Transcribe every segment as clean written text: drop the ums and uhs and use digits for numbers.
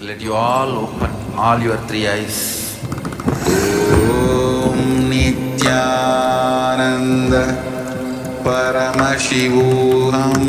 Let you all open all your three eyes. Om Nithyananda Paramashivoham.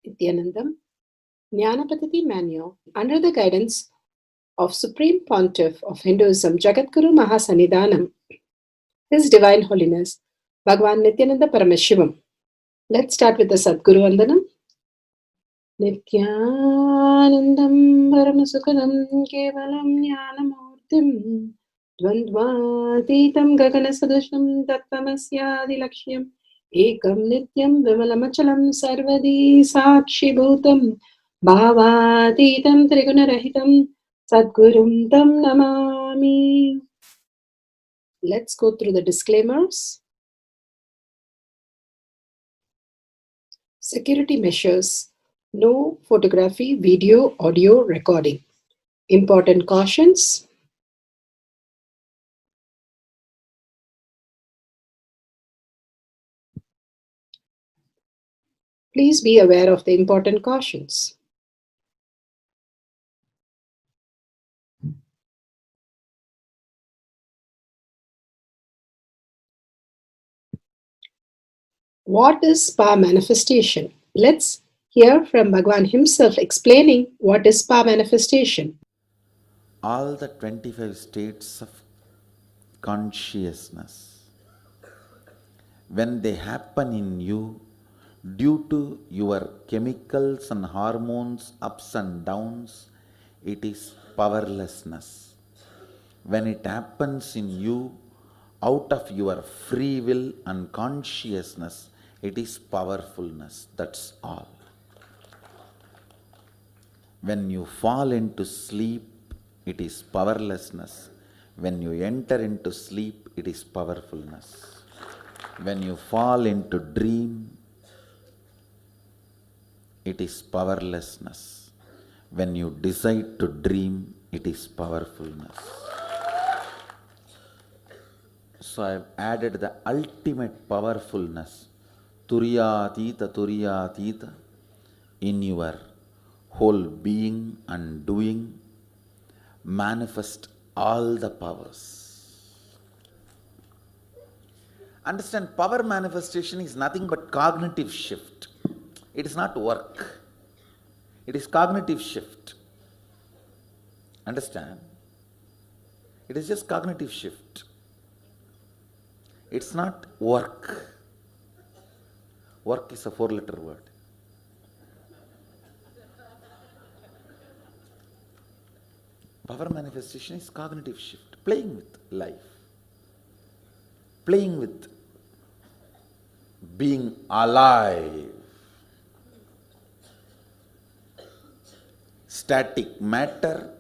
Nithyananda, Jnana Paddhati Manual, under the guidance of Supreme Pontiff of Hinduism, Jagadguru Mahasannidhanam, His Divine Holiness, Bhagavan Nithyananda Paramashivam. Let's start with the Sadguru Vandanam. Nithyanandam Paramasukadam Kevalam Jnanamurtim Dvandvatitam Gaganasadusham Tattvamasyaadilakshya Ekam Nityam Vimalamachalam Sarvadi Sakshibhutam Bhavatitam Trigunarahitam Sadgurum Tam Namami. Let's go through the disclaimers. Security measures. No photography, video, audio recording. Important cautions. Please be aware of the important cautions. What is spa manifestation? Let's hear from Bhagavan himself explaining what is spa manifestation. All the 25 states of consciousness, when they happen in you due to your chemicals and hormones ups and downs, it is powerlessness. When it happens in you out of your free will and consciousness, it is powerfulness. That's all. When you fall into sleep, it is powerlessness. When you enter into sleep, it is powerfulness. When you fall into dream, it is powerlessness. When you decide to dream, it is powerfulness. So I have added the ultimate powerfulness, Turiyatita, in your whole being and doing. Manifest all the powers. Understand, power manifestation is nothing but cognitive shift. It is not work. It is cognitive shift. Understand? It is just cognitive shift. It's not work. Work is a 4-letter word. Power manifestation is cognitive shift, playing with life, playing with being alive. Static matter,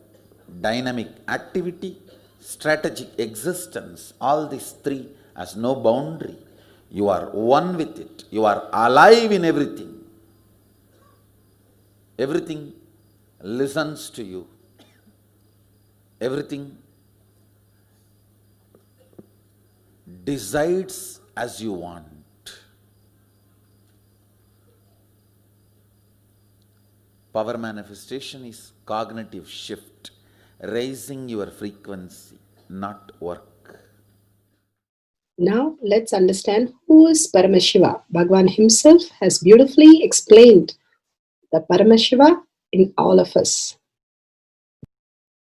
dynamic activity, strategic existence, all these three has no boundary. You are one with it. You are alive in everything. Everything listens to you. Everything decides as you want. Power manifestation is cognitive shift, raising your frequency, not work. Now let's understand who is Paramashiva. Bhagavan himself has beautifully explained the Paramashiva in all of us.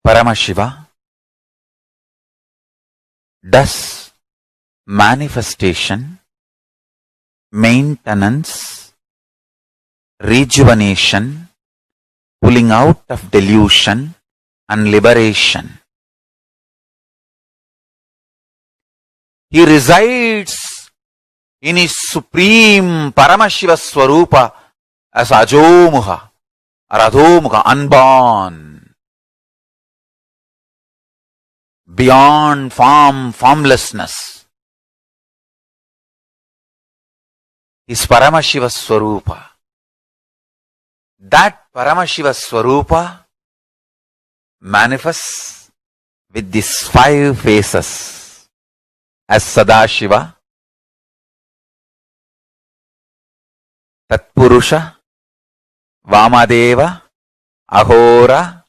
Paramashiva does manifestation, maintenance, rejuvenation, pulling out of delusion and liberation. He resides in his supreme Paramashiva Swarupa as Ajomuha or Adhomuha, unborn, beyond form, formlessness. His Paramashiva Swarupa. That Paramashiva Swarupa manifests with these 5 faces as Sadashiva, Tatpurusha, Vamadeva, Ahora,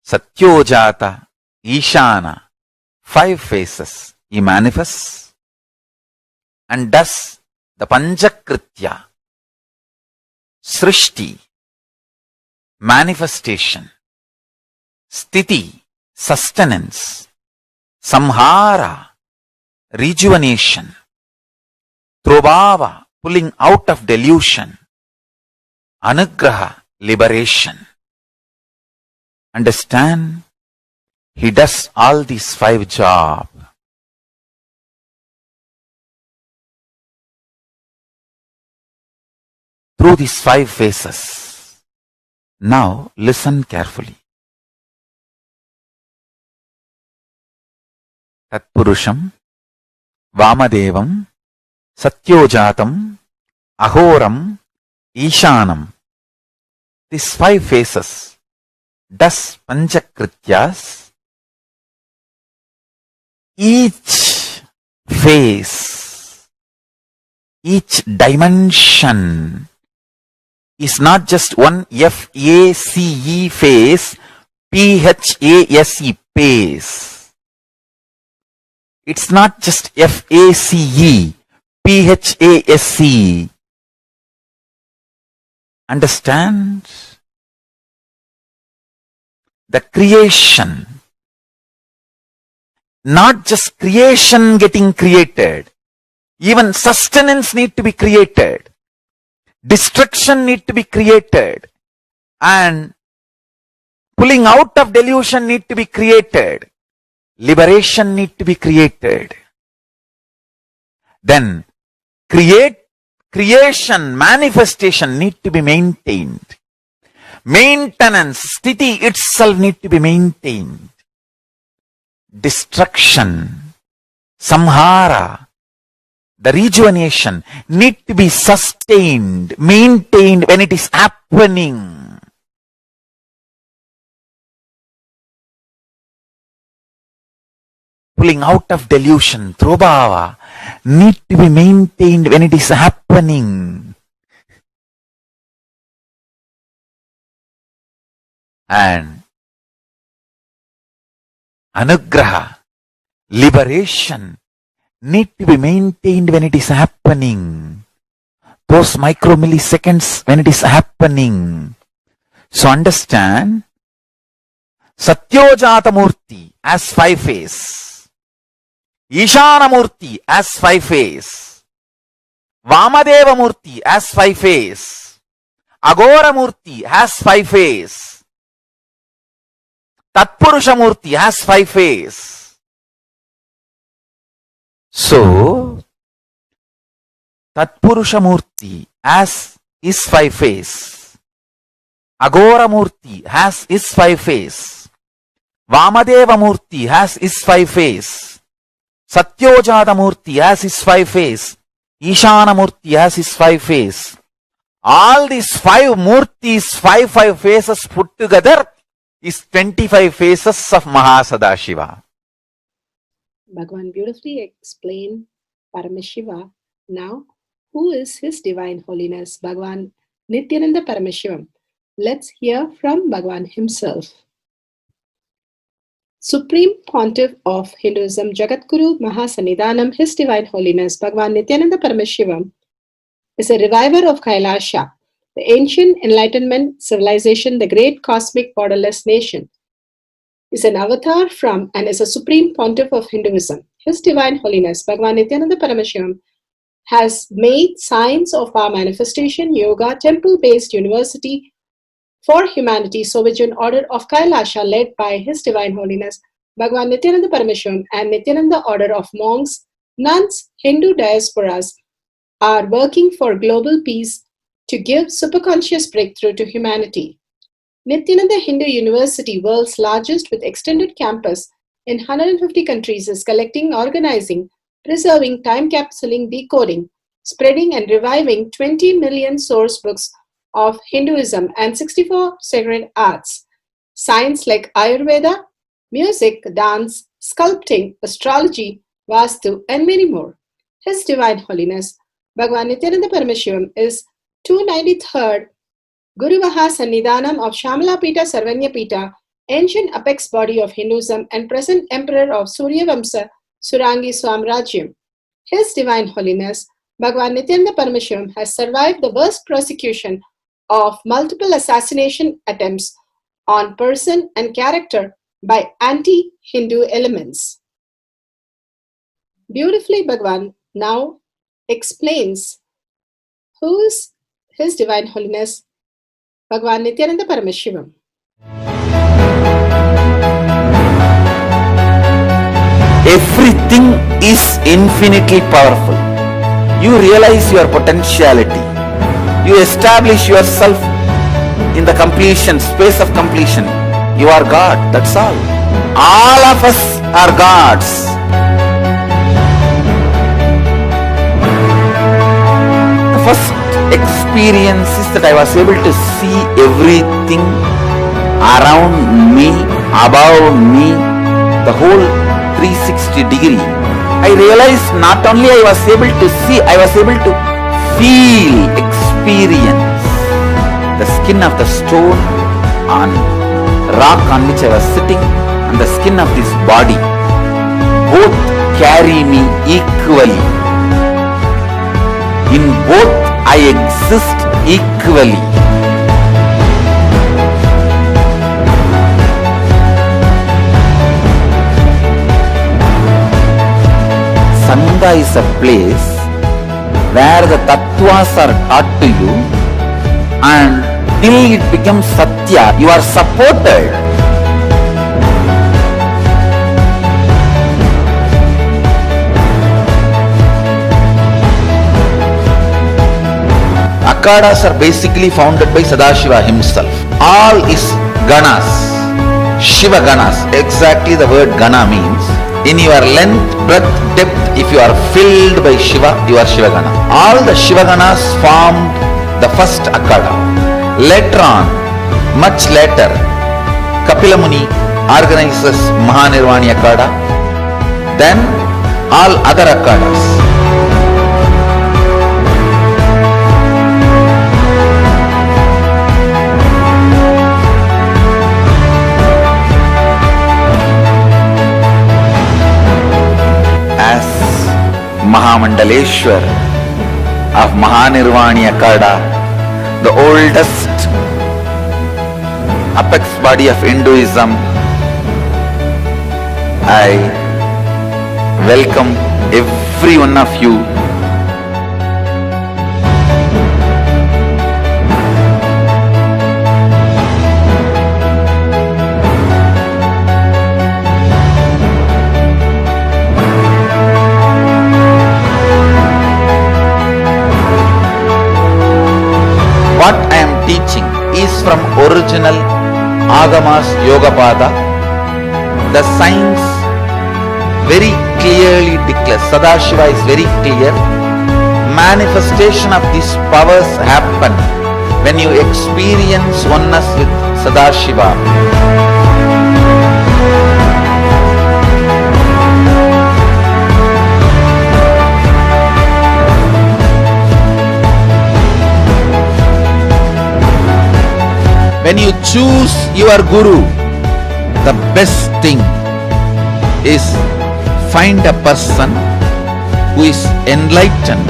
Satyojata, Ishana. 5 faces he manifests and does the Panchakritya, Srishti, manifestation, Sthiti, sustenance, Samhara, rejuvenation, Trobhava, pulling out of delusion, Anugraha, liberation. Understand? He does all these 5 jobs. Through these 5 phases. Now listen carefully. Tatpurusham, Vamadevam, Satyojatam, Ahoram, Ishanam. These 5 phases does Panchakrityas. Each phase, each dimension is not just one F-A-C-E phase, P-H-A-S-E phase. It's not just F-A-C-E, P-H-A-S-E. Understand? The creation. Not just creation getting created. Even sustenance need to be created. Destruction need to be created. And pulling out of delusion need to be created. Liberation need to be created. Then creation, manifestation need to be maintained. Maintenance, sthiti itself need to be maintained. Destruction, samhara, the rejuvenation need to be sustained, maintained when it is happening. Pulling out of delusion, trobhava, need to be maintained when it is happening. And anugraha, liberation, need to be maintained when it is happening. Those micromilliseconds when it is happening. So understand, Satyojata Murti as 5 phase, Ishana Murti as 5 phase, Vamadeva Murti as 5 phase, Agora Murti has 5 phase, Tatpurusha Murti has 5 phase. So, Tatpurusha Murti has his 5 phase, Agora Murti has his 5 phase, Vamadeva Murti has his 5 face. Satyojata Murti has his 5 face. Ishana Murti has his 5 face. All these 5 Murtis, 5 faces put together is 25 faces of Mahasadashiva. Bhagavan beautifully explained Paramashiva. Now, who is His Divine Holiness, Bhagavan Nithyananda Paramashivam? Let's hear from Bhagavan himself. Supreme Pontiff of Hinduism, Jagadguru Mahasannidhanam, His Divine Holiness, Bhagavan Nithyananda Paramashivam, is a reviver of Kailasha, the ancient enlightenment civilization, the great cosmic borderless nation. Is an avatar from and is a supreme pontiff of Hinduism. His Divine Holiness, Bhagavan Nithyananda Paramashivam, has made science of our manifestation, yoga, temple-based university for humanity, Sovijian order of Kailasha led by His Divine Holiness, Bhagavan Nithyananda Paramashivam, and Nithyananda order of monks, nuns, Hindu diasporas are working for global peace to give superconscious breakthrough to humanity. Nithyananda Hindu University, world's largest with extended campus in 150 countries, is collecting, organizing, preserving, time-capsuling, decoding, spreading and reviving 20 million source books of Hinduism and 64 sacred arts, science like Ayurveda, music, dance, sculpting, astrology, Vastu, and many more. His Divine Holiness, Bhagavan Nithyananda Paramashivam, is 293rd Guru Mahasannidhanam of Shamalapita Sarvanyapita, ancient apex body of Hinduism and present emperor of Suryavamsa Surangi Swamrajyam. His Divine Holiness, Bhagavan Nithyananda Paramashivam, has survived the worst persecution of multiple assassination attempts on person and character by anti-Hindu elements. Beautifully, Bhagavan now explains who is His Divine Holiness, Bhagavan Nithyananda Paramashivam. Everything is infinitely powerful. You realize your potentiality. You establish yourself in the completion, space of completion. You are God, that's all. All of us are gods. The first experience is that I was able to see everything around me, above me, the whole 360 degree. I realized not only I was able to see, I was able to feel, experience the skin of the stone on rock on which I was sitting and the skin of this body. Both carry me equally. In both I exist equally. Sangha is a place where the tattvas are taught to you, and till it becomes satya, you are supported. Akhadas are basically founded by Sadashiva himself. All is ganas, Shiva ganas. Exactly the word gana means. In your length, breadth, depth, if you are filled by Shiva, you are Shiva Gana. All the Shiva Ganas formed the first Akhada. Later on, much later, Kapila Muni organizes Mahanirvani Akhada. Then all other Akhadas. Mahamandaleshwar of Mahanirvani Akhada, the oldest apex body of Hinduism, I welcome every one of you. What I am teaching is from original Agamas Yogapada, The science very clearly declares, Sadashiva is very clear, manifestation of these powers happen when you experience oneness with Sadashiva. When you choose your Guru, the best thing is find a person who is enlightened,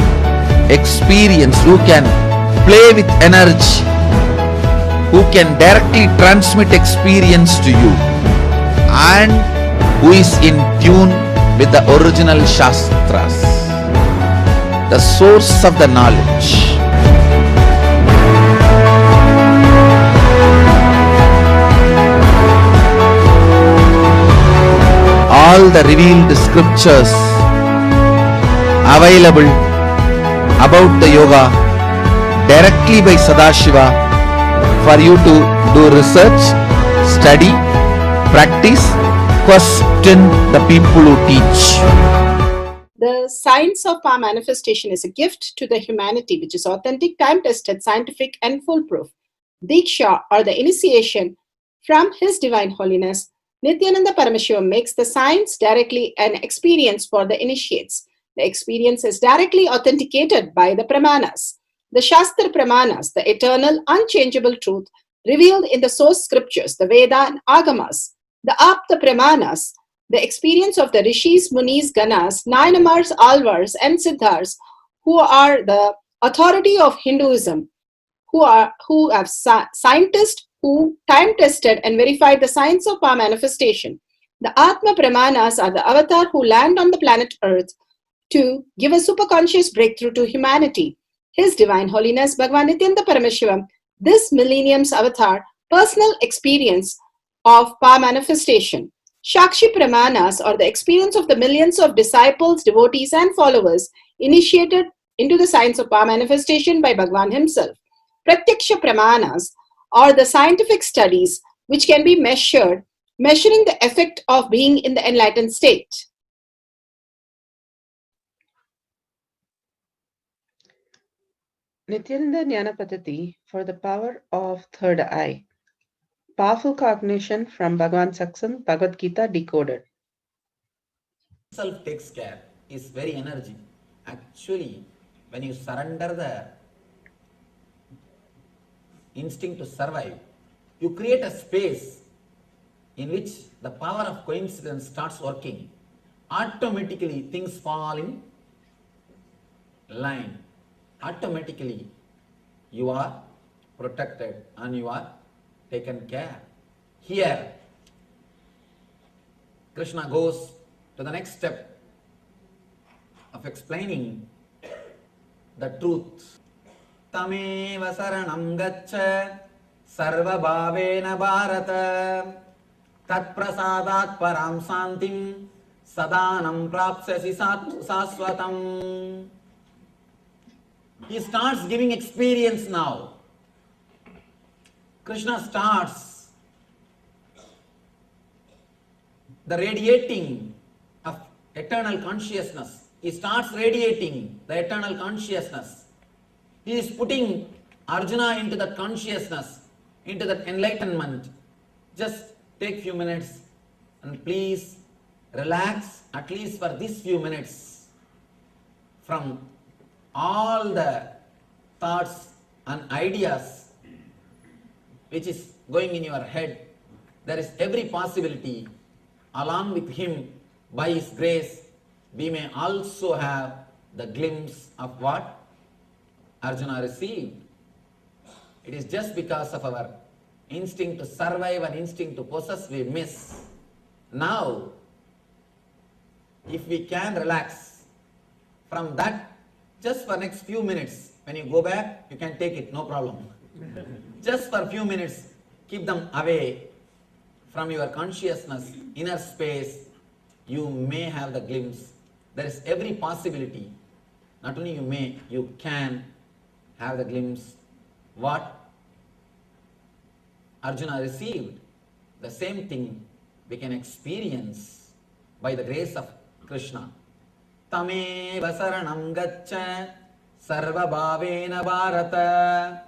experienced, who can play with energy, who can directly transmit experience to you, and who is in tune with the original Shastras, the source of the knowledge. All the revealed scriptures available about the yoga directly by Sadashiva for you to do research, study, practice, question the people who teach. The science of power manifestation is a gift to the humanity, which is authentic, time-tested, scientific, and foolproof. Diksha, or the initiation from His Divine Holiness, Nithyananda Paramashivam, makes the science directly an experience for the initiates. The experience is directly authenticated by the Pramanas. The Shastra Pramanas, the eternal, unchangeable truth revealed in the source scriptures, the Veda and Agamas. The Apta Pramanas, the experience of the Rishis, Munis, Ganas, Nayanamars, Alvars, and Siddhars, who are the authority of Hinduism, who have scientists who time-tested and verified the science of power manifestation. The Atma Pramanas are the avatar who land on the planet Earth to give a superconscious breakthrough to humanity. His Divine Holiness Bhagavan Nithyananda Paramashivam, this millennium's avatar, personal experience of power manifestation. Shakshi Pramanas, or the experience of the millions of disciples, devotees, and followers initiated into the science of power manifestation by Bhagavan himself. Pratyaksha Pramanas, or the scientific studies which can be measuring the effect of being in the enlightened state. Nithyananda Jnana Paddhati for the power of third eye. Powerful cognition from Bhagavan Saksam, Bhagavad Gita decoded. Self takes care is very energy. Actually, when you surrender the instinct to survive, you create a space in which the power of coincidence starts working. Automatically things fall in line. Automatically you are protected and you are taken care. Here Krishna goes to the next step of explaining the truth. Tameva saranam gaccha sarva bhavena bharata tat prasadat param santim sadanam prapsasi saswatam. He starts giving experience now. Krishna starts the radiating of eternal consciousness. He starts radiating the eternal consciousness. He is putting Arjuna into that consciousness, into that enlightenment. Just take few minutes and please relax at least for these few minutes from all the thoughts and ideas which is going in your head. There is every possibility along with him, by his grace, we may also have the glimpse of what Arjuna received. It is just because of our instinct to survive and instinct to possess we miss. Now, if we can relax from that, just for next few minutes, when you go back, you can take it, no problem. Just for a few minutes, keep them away from your consciousness, inner space, you may have the glimpse. There is every possibility, not only you may, you can have the glimpse what Arjuna received. The same thing we can experience by the grace of Krishna. Tameva saranam gaccha sarva bhavena bharata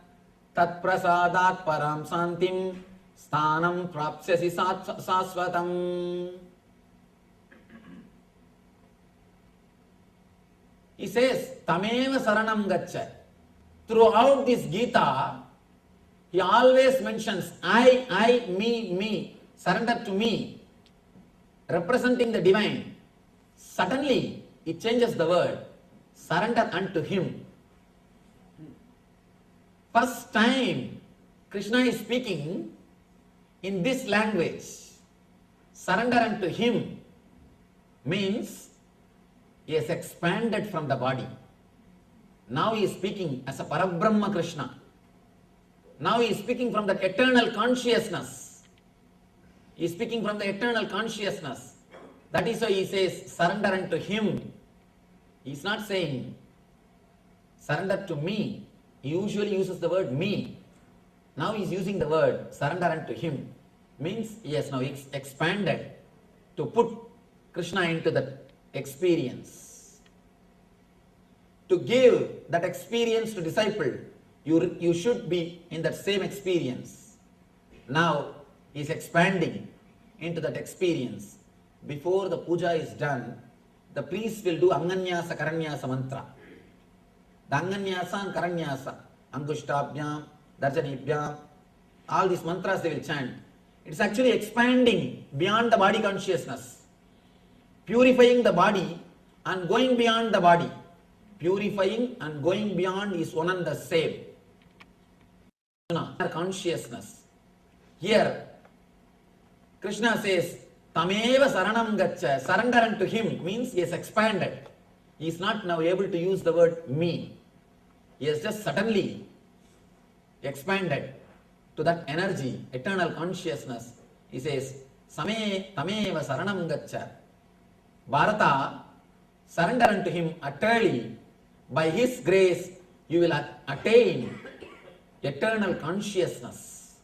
tat prasadat param santim sthanam prapsyasi sasvatam. He says, Tameva saranam gaccha. Throughout this Gita, he always mentions I, me, surrender to me, representing the divine. Suddenly, it changes the word, surrender unto him. First time, Krishna is speaking in this language. Surrender unto him means he has expanded from the body. Now he is speaking as a Parabrahma Krishna. Now he is speaking from the eternal consciousness. He is speaking from the eternal consciousness. That is why he says, surrender unto him. He is not saying, surrender to me. He usually uses the word me. Now he is using the word surrender unto him. Means he has now expanded to put Krishna into that experience. To give that experience to disciple, you should be in that same experience. Now he is expanding into that experience. Before the puja is done, the priest will do Anganyasa Karanyasa mantra. The Anganyasa and Karanyasa, Angushtabhyam, Darjanibhyam, all these mantras they will chant. It is actually expanding beyond the body consciousness, purifying the body and going beyond the body. Purifying and going beyond is one and the same. Consciousness. Here, Krishna says, Tameva saranam gaccha, surrender unto him, means he has expanded. He is not now able to use the word me. He has just suddenly expanded to that energy, eternal consciousness. He says, Same tameva saranam gaccha. Bharata, surrender unto him utterly. By his grace, you will attain eternal consciousness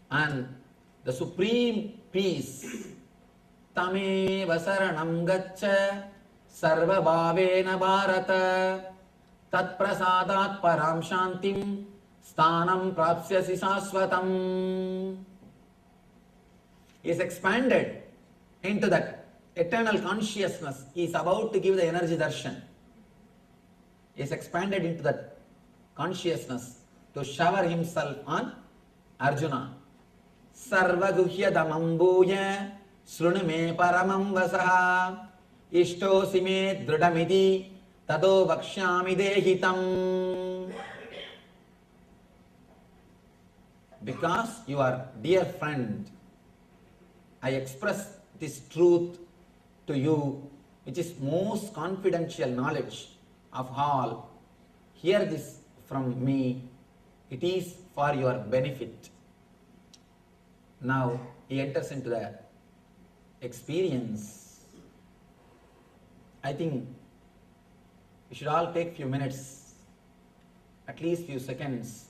and the supreme peace. Tameva saranam gaccha sarva bhavena bharata tat prasadat param shantim sthanam prapsyasi sasvatam. He is expanded into that eternal consciousness. He is about to give the energy darshan. He is expanded into that consciousness to shower himself on Arjuna. Sarva guhya damambuya srunu me paramam vasaha ishtosi me dridamidi tado vakshyami dehitam. Because you are dear friend, I express this truth to you, which is most confidential knowledge of all. Hear this from me. It is for your benefit. Now he enters into the experience. I think we should all take few minutes, at least few seconds,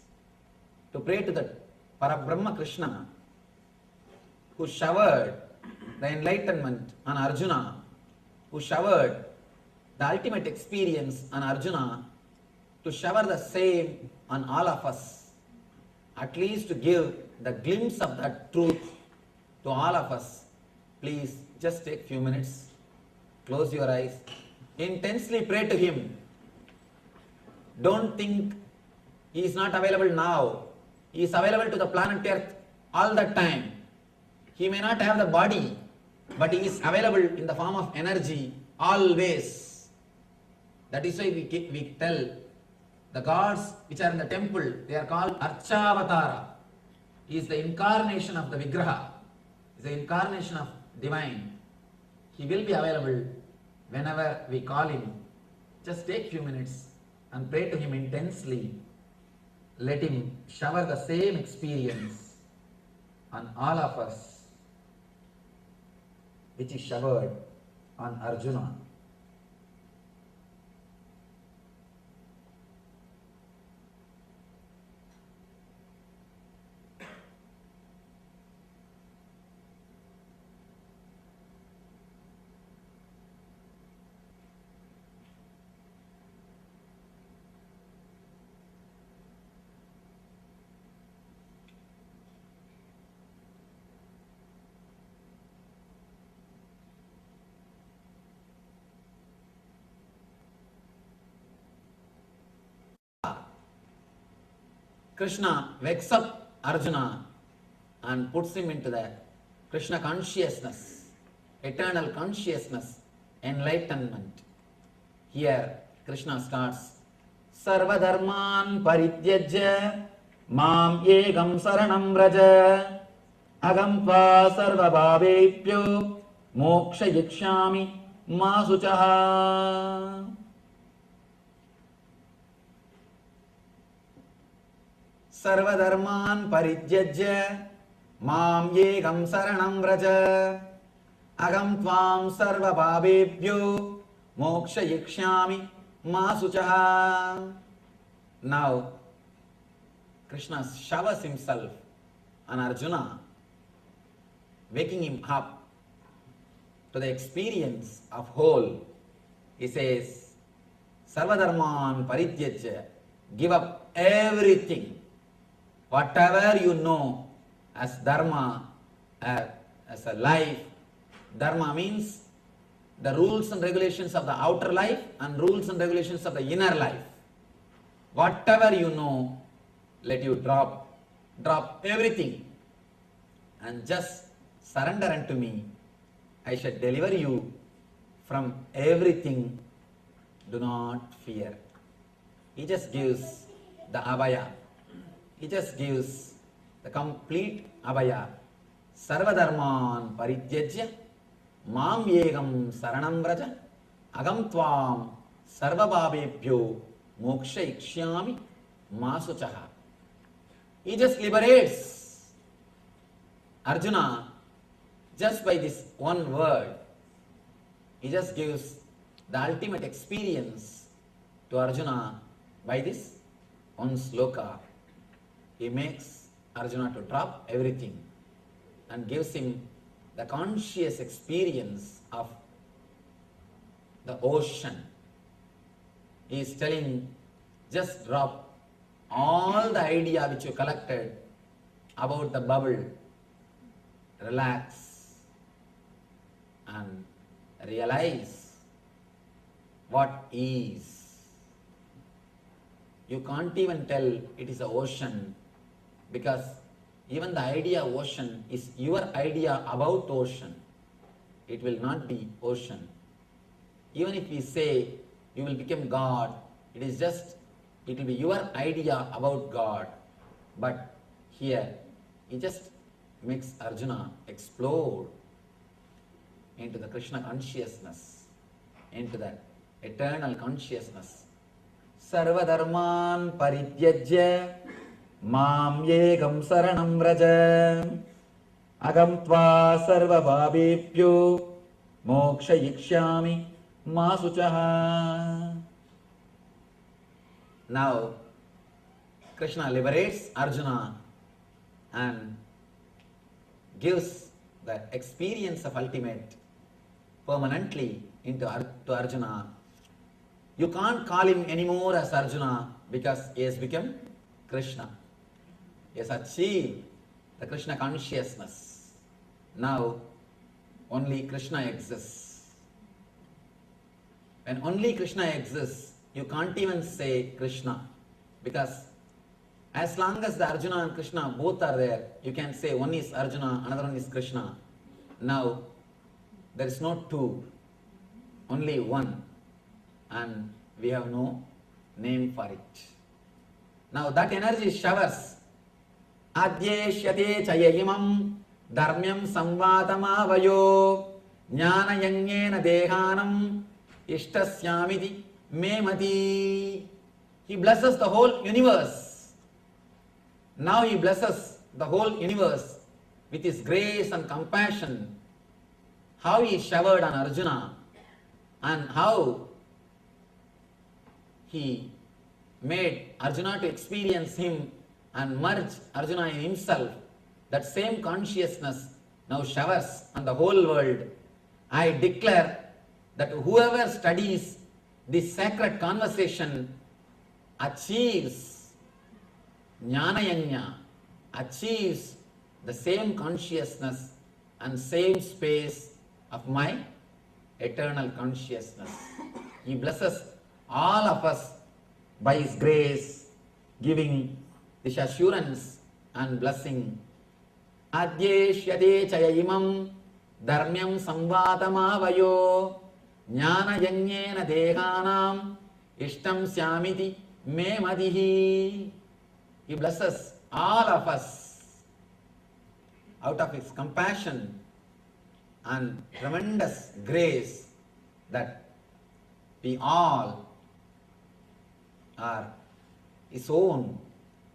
to pray to the Parabrahma Krishna who showered the enlightenment on Arjuna, who showered the ultimate experience on Arjuna, to shower the same on all of us, at least to give the glimpse of that truth to all of us. Please just take few minutes, close your eyes, intensely pray to him. Don't think he is not available now. He is available to the planet Earth all the time. He may not have the body, but he is available in the form of energy always. That is why we tell the gods which are in the temple, they are called Archavatara. He is the incarnation of the Vigraha. He is the incarnation of divine. He will be available whenever we call him. Just take few minutes and pray to him intensely. Let him shower the same experience on all of us, which is showered on Arjuna. Krishna wakes up Arjuna and puts him into the Krishna consciousness, eternal consciousness, enlightenment. Here Krishna starts, Sarva dharman parityajya mam ekam saranam vraja agam tva sarva bhavebhyo moksha yikshami ma suchaha. Sarva dharman parityajya mam ekam saranam vraja agam tvam sarva bhavebhyo moksha yikshami ma suchaha. Now Krishna showers himself on Arjuna, waking him up to the experience of whole. He says, Sarvadharman parityajya, give up everything, whatever you know as dharma, as a life. Dharma means the rules and regulations of the outer life and rules and regulations of the inner life. Whatever you know, let you drop everything and just surrender unto me. I shall deliver you from everything. Do not fear. He just gives the abhaya. He just gives the complete abhaya. Sarvadharman parityajya mam yegam saranam vraja agam tvam sarvabhavebhyo moksha ikshami ma suchaha. He just liberates Arjuna just by this one word. He just gives the ultimate experience to Arjuna by this one sloka. He makes Arjuna to drop everything and gives him the conscious experience of the ocean. He is telling, just drop all the idea which you collected about the bubble. Relax and realize what is. You can't even tell it is an ocean, because even the idea of ocean is your idea about ocean. It will not be ocean. Even if we say you will become God, it will be your idea about God. But here, he just makes Arjuna explode into the Krishna consciousness, into that eternal consciousness. Sarva dharman parityajya mam yekam saranam vraja agam tva sarva bhavebhyo moksha yikshami ma suchaha. Now Krishna liberates Arjuna and gives the experience of ultimate permanently to Arjuna. You can't call him anymore as Arjuna because he has become Krishna. He has achieved the Krishna consciousness. Now only Krishna exists. When only Krishna exists, you can't even say Krishna, because as long as the Arjuna and Krishna both are there, you can say one is Arjuna, another one is Krishna. Now there is no two, only one, and we have no name for it. Now that energy showers. Adyeshyate chayayimam dharmyam samvatamavayo jnana yangena dehanam ishtasyamiti memati. He blesses the whole universe. Now he blesses the whole universe with his grace and compassion. How he showered on Arjuna and how he made Arjuna to experience him and merge Arjuna in himself. That same consciousness now showers on the whole world. I declare that whoever studies this sacred conversation achieves Jnana Yajna, achieves the same consciousness and same space of my eternal consciousness. He blesses all of us by his grace, giving this assurance and blessing. Adyeshyate chaya imam dharmyam samvatamavayo jnana yajnena dehanam ishtam syamiti me madihi. He blesses all of us out of his compassion and tremendous grace that we all are his own,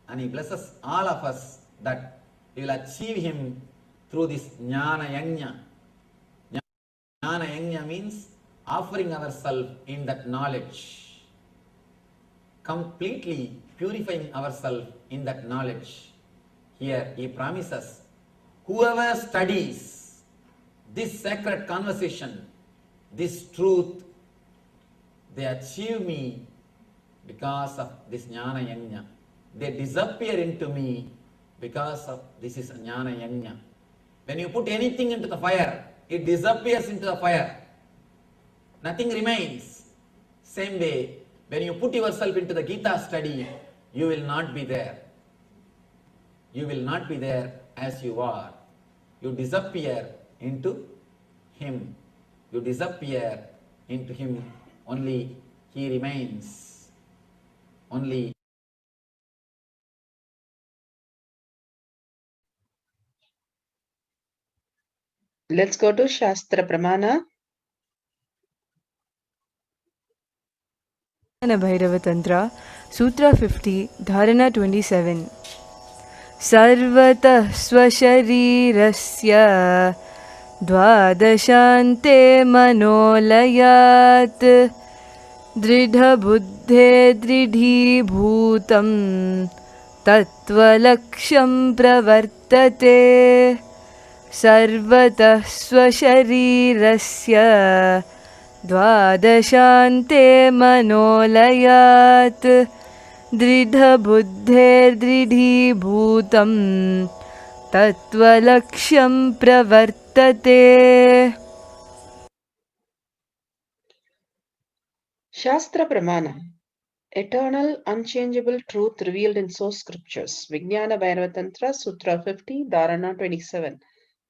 and he blesses all of us that we will achieve him through this Jnana Yajna. Jnana Yajna means offering ourselves in that knowledge, completely purifying ourselves in that knowledge. Here he promises, whoever studies this sacred conversation, this truth, they achieve me because of this Jnana Yajna. They disappear into me because of this is Jnana Yajna. When you put anything into the fire, it disappears into the fire. Nothing remains. Same way, when you put yourself into the Gita study, you will not be there. You will not be there as you are. You disappear into him. You disappear into him. Only he remains. Only Let's go to Shastra Pramana. Bhairava Tantra, Sutra 50, Dharana 27. Sarvatah swasharirasya dvadashante manolayat dridha buddhe dridhi bhutam tatvalaksham pravartate sarvatah swasharirasya द्वादशान्ते मनोलयात् दृढबुद्धेर्दृढीभूतं तत्त्वलक्ष्यं प्रवर्तते. Shastra Pramana, eternal, unchangeable truth revealed in source scriptures. Vijnana Bhairava Tantra, Sutra 50, Dharana 27.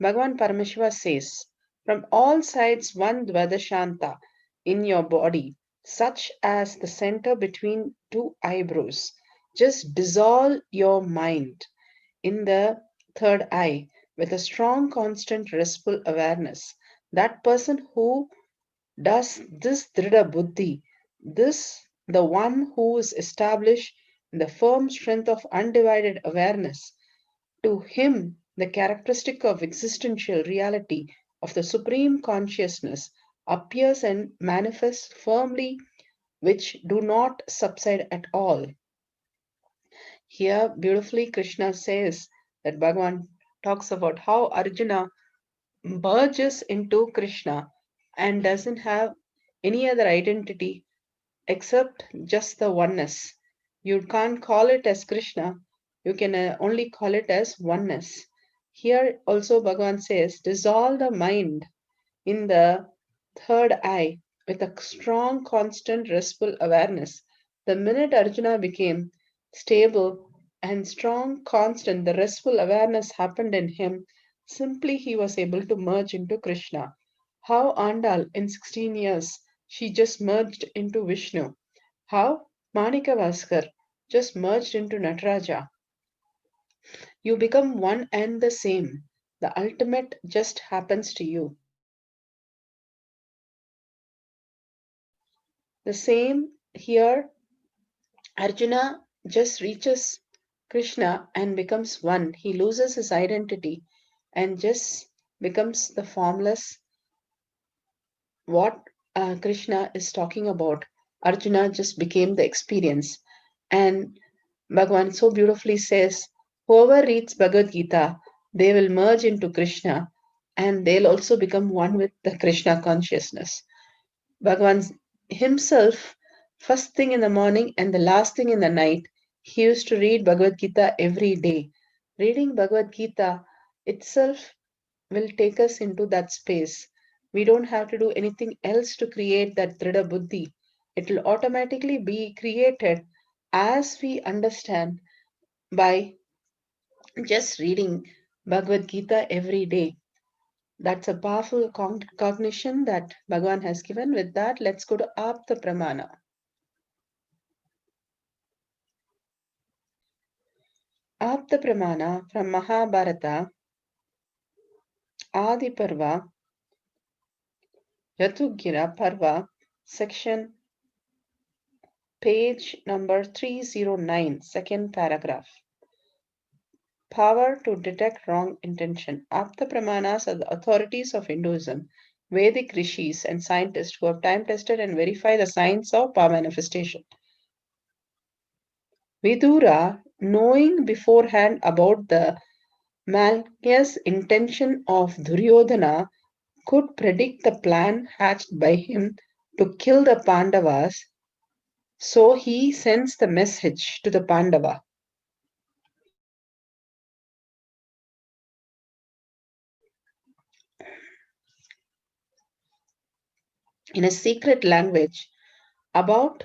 Bhagavan Paramashiva says, from all sides one Dvadashanta in your body, such as the center between two eyebrows. Just dissolve your mind in the third eye with a strong, constant, restful awareness. That person who does this Drida Buddhi, this the one who is established in the firm strength of undivided awareness, to him the characteristic of existential reality of the supreme consciousness appears and manifests firmly, which do not subside at all. Here, beautifully, Krishna says that Bhagavan talks about how Arjuna merges into Krishna and doesn't have any other identity except just the oneness. You can't call it as Krishna, you can only call it as oneness. Here also Bhagavan says, dissolve the mind in the third eye with a strong, constant, restful awareness. The minute Arjuna became stable and strong, constant, the restful awareness happened in him. Simply he was able to merge into Krishna. How Andal in 16 years she just merged into Vishnu. How Manika Vaskar just merged into Nataraja. You become one and the same. The ultimate just happens to you. The same here, Arjuna just reaches Krishna and becomes one. He loses his identity and just becomes the formless. What Krishna is talking about, Arjuna just became the experience. And Bhagavan so beautifully says, whoever reads Bhagavad Gita, they will merge into Krishna and they'll also become one with the Krishna consciousness. Bhagavan himself, first thing in the morning and the last thing in the night, he used to read Bhagavad Gita every day. Reading Bhagavad Gita itself will take us into that space. We don't have to do anything else to create that Drida Buddhi. It will automatically be created as we understand by just reading Bhagavad Gita every day. That's a powerful cognition that Bhagavan has given. With that, let's go to Apta Pramana. Apta Pramana from Mahabharata, Adi Parva, Yatugira Parva, section page number 309, second paragraph. Power to detect wrong intention. Apta Pramanas are the authorities of Hinduism, Vedic rishis and scientists who have time tested and verified the science of power manifestation. Vidura, knowing beforehand about the malicious intention of Duryodhana, could predict the plan hatched by him to kill the Pandavas, so he sends the message to the Pandava. In a secret language about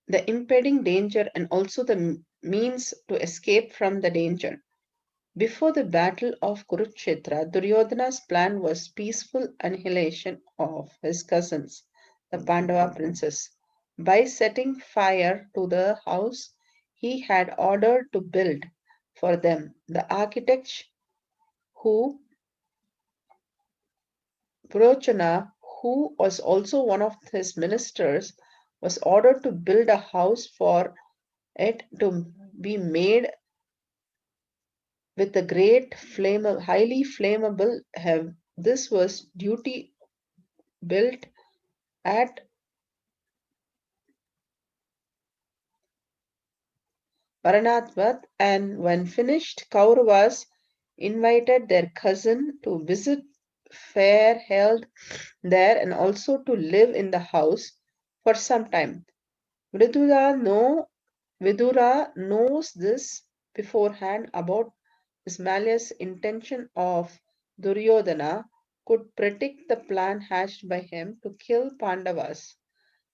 the impending danger and also the means to escape from the danger. Before the battle of Kurukshetra, Duryodhana's plan was peaceful annihilation of his cousins, the Pandava princes. By setting fire to the house he had ordered to build for them, the architect who Purochana, who was also one of his ministers, was ordered to build a house for it to be made with a great highly flammable have. This was duty built at Varanatvat, and when finished, Kauravas invited their cousin to visit fair held there and also to live in the house for some time. Vidura knows this beforehand about his malicious intention of Duryodhana, could predict the plan hatched by him to kill Pandavas.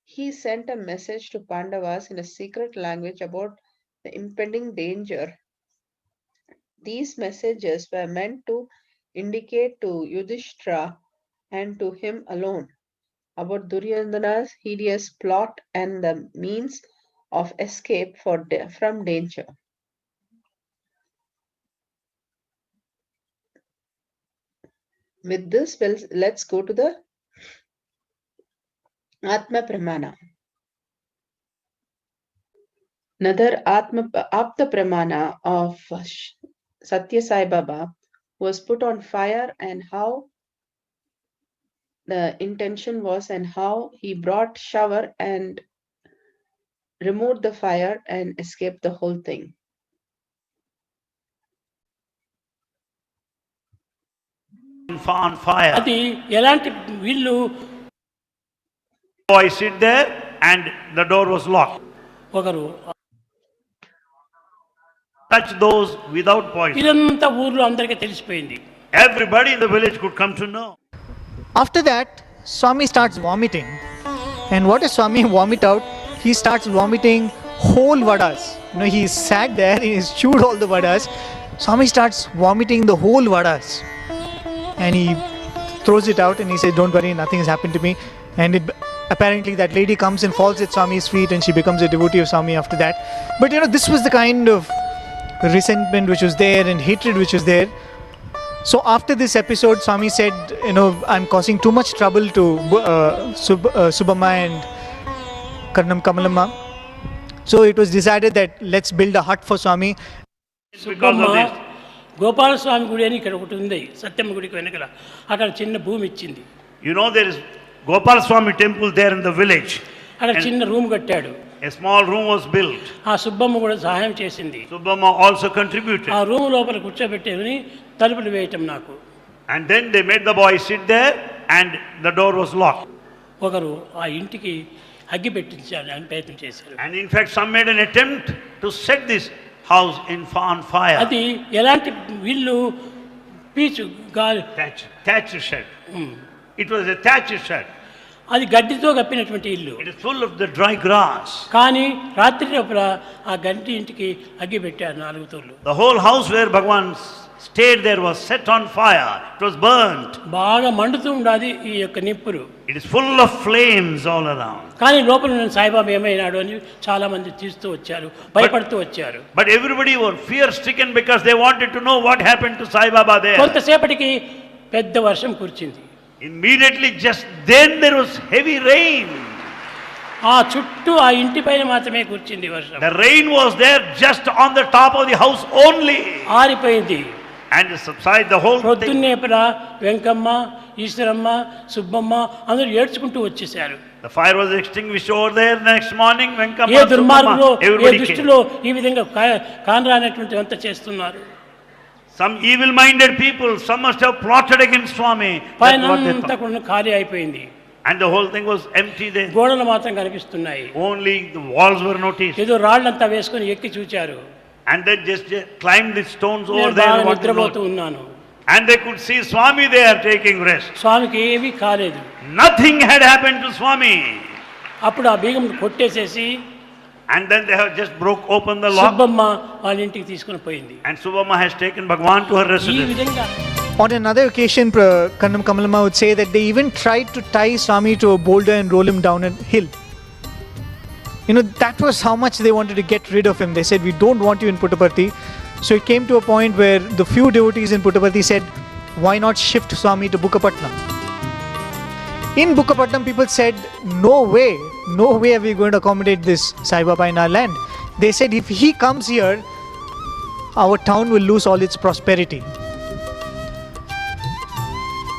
He sent a message to Pandavas in a secret language about the impending danger. These messages were meant to indicate to Yudhishthira and to him alone about Duryodhana's hideous plot and the means of escape from danger. With this, let's go to the Atma Pramana. Another Apta Pramana of Satya Sai Baba was put on fire, and how the intention was and how he brought shower and removed the fire and escaped the whole thing. On fire. అది ఎలాంటి వీళ్ళు Boy sit there and the door was locked. ఒకరు Touch those without poison. ఇదంతా ఊర్లో అందరికీ తెలిసిపోయింది. Everybody in the village could come to know. After that, Swami starts vomiting. And what does Swami vomit out? He starts vomiting whole vadas. You know, he sat there and he's chewed all the vadas. Swami starts vomiting the whole vadas. And he throws it out and he says, "Don't worry, nothing has happened to me." And apparently that lady comes and falls at Swami's feet and she becomes a devotee of Swami after that. But you know, this was the kind of resentment which was there and hatred which was there. So after this episode, Swami said, you know, I'm causing too much trouble to Subhamma and Karnam Kamalamma. So it was decided that let's build a hut for Swami. Because of this. Gopalaswamy గుడి అని ఇక్కడ ఒకటి ఉంది, సత్యమ్మ గుడికి వెనకల. అక్కడ చిన్న భూమి ఇచ్చింది. You know there is Gopal Swami temple there in the village. అక్కడ చిన్న రూమ్ కట్టాడు. A small room was built. ఆ సుబ్బమ్మ కూడా సహాయం చేసింది. Subhamma also contributed. ఆ రూమ్ లోపల కూర్చోబెట్టేమని తలుపులు వేయటం నాకు. And then they made the boy sit there and the door was locked. ఒకరు ఆ ఇంటికి అగ్గి పెట్టించాలని ప్రయత్నం చేశారు. And in fact some made an attempt to set this house on fire. అది ఎలాంటి వీళ్ళు పీచు గాలి Thatched shed. It was a thatched shed. అది గడ్డితో కప్పినటువంటి ఇల్లు. It is full of the dry grass. కానీ రాత్రి లోపల ఆ గంటి ఇంటికి అగ్గి పెట్టారు 4 తోళ్ళు. The whole house where Bhagavan stayed there was set on fire. It was burnt. బాగా మండుతూ ఉండాది ఈ యొక్క నిప్పులు. It is full of flames all around. కానీ లోపల ఉన్న సాయిబాబా ఏమైనాడు అని చాలా మంది తీస్తూ వచ్చారు, భయపడుతూ వచ్చారు. But everybody were fear stricken because they wanted to know what happened to Sai Baba there. కొంతసేపటికి పెద్ద వర్షం కురిచింది. Immediately just then there was heavy rain. ఆ చుట్టూ ఆ ఇంటి పైన మాత్రమే కూర్చుంది వర్షం. The rain was there just on the top of the house only. ఆరిపోయింది. And subside the whole thing. పొద్దున్నే వెంకమ్మ, ఈశ్వరమ్మ, సుబ్బమ్మ అందరూ ఏడ్చుకుంటూ వచ్చేసారు. The fire was extinguished over there. Next morning, Venkamma, A దుర్మార్గులో, A everybody దుష్టులో ఈ విధంగా కానరానటువంటి అంత చేస్తున్నారు. Some evil-minded people, some must have plotted against Swami. పైన అంతా కూడా ఖాళీ అయిపోయింది. And the whole thing was empty there. గోడలు మాత్రం కనిపిస్తున్నాయి. Only the walls were noticed. ఏదో రాళ్ళంతా వేసుకొని ఎక్కి చూచారు. And they just climbed the stones over there. నిద్రపోతూ ఉన్నాను. And they could see Swami there taking rest. స్వామికి ఏమీ కాలేదు. Nothing had happened to Swami. అప్పుడు ఆ బీగం కొట్టేసేసి And then they have just broke open the lock. Subbamma వాళ్ళ ఇంటికి తీసుకొని పోయింది. And Subhamma has taken Bhagwan to her ఈ residence. విధంగా On another occasion, Kannam Kamalama would say that they even tried to tie Swami to a boulder and roll him down a hill. You know, that was how much they wanted to get rid of him. They said, we don't want you in Puttaparthi. So it came to a point where the few devotees in Puttaparthi said, why not shift Swami to Bukkapatnam? In Bukkapatnam, people said, no way are we going to accommodate this Sai Baba in our land. They said, if he comes here, our town will lose all its prosperity.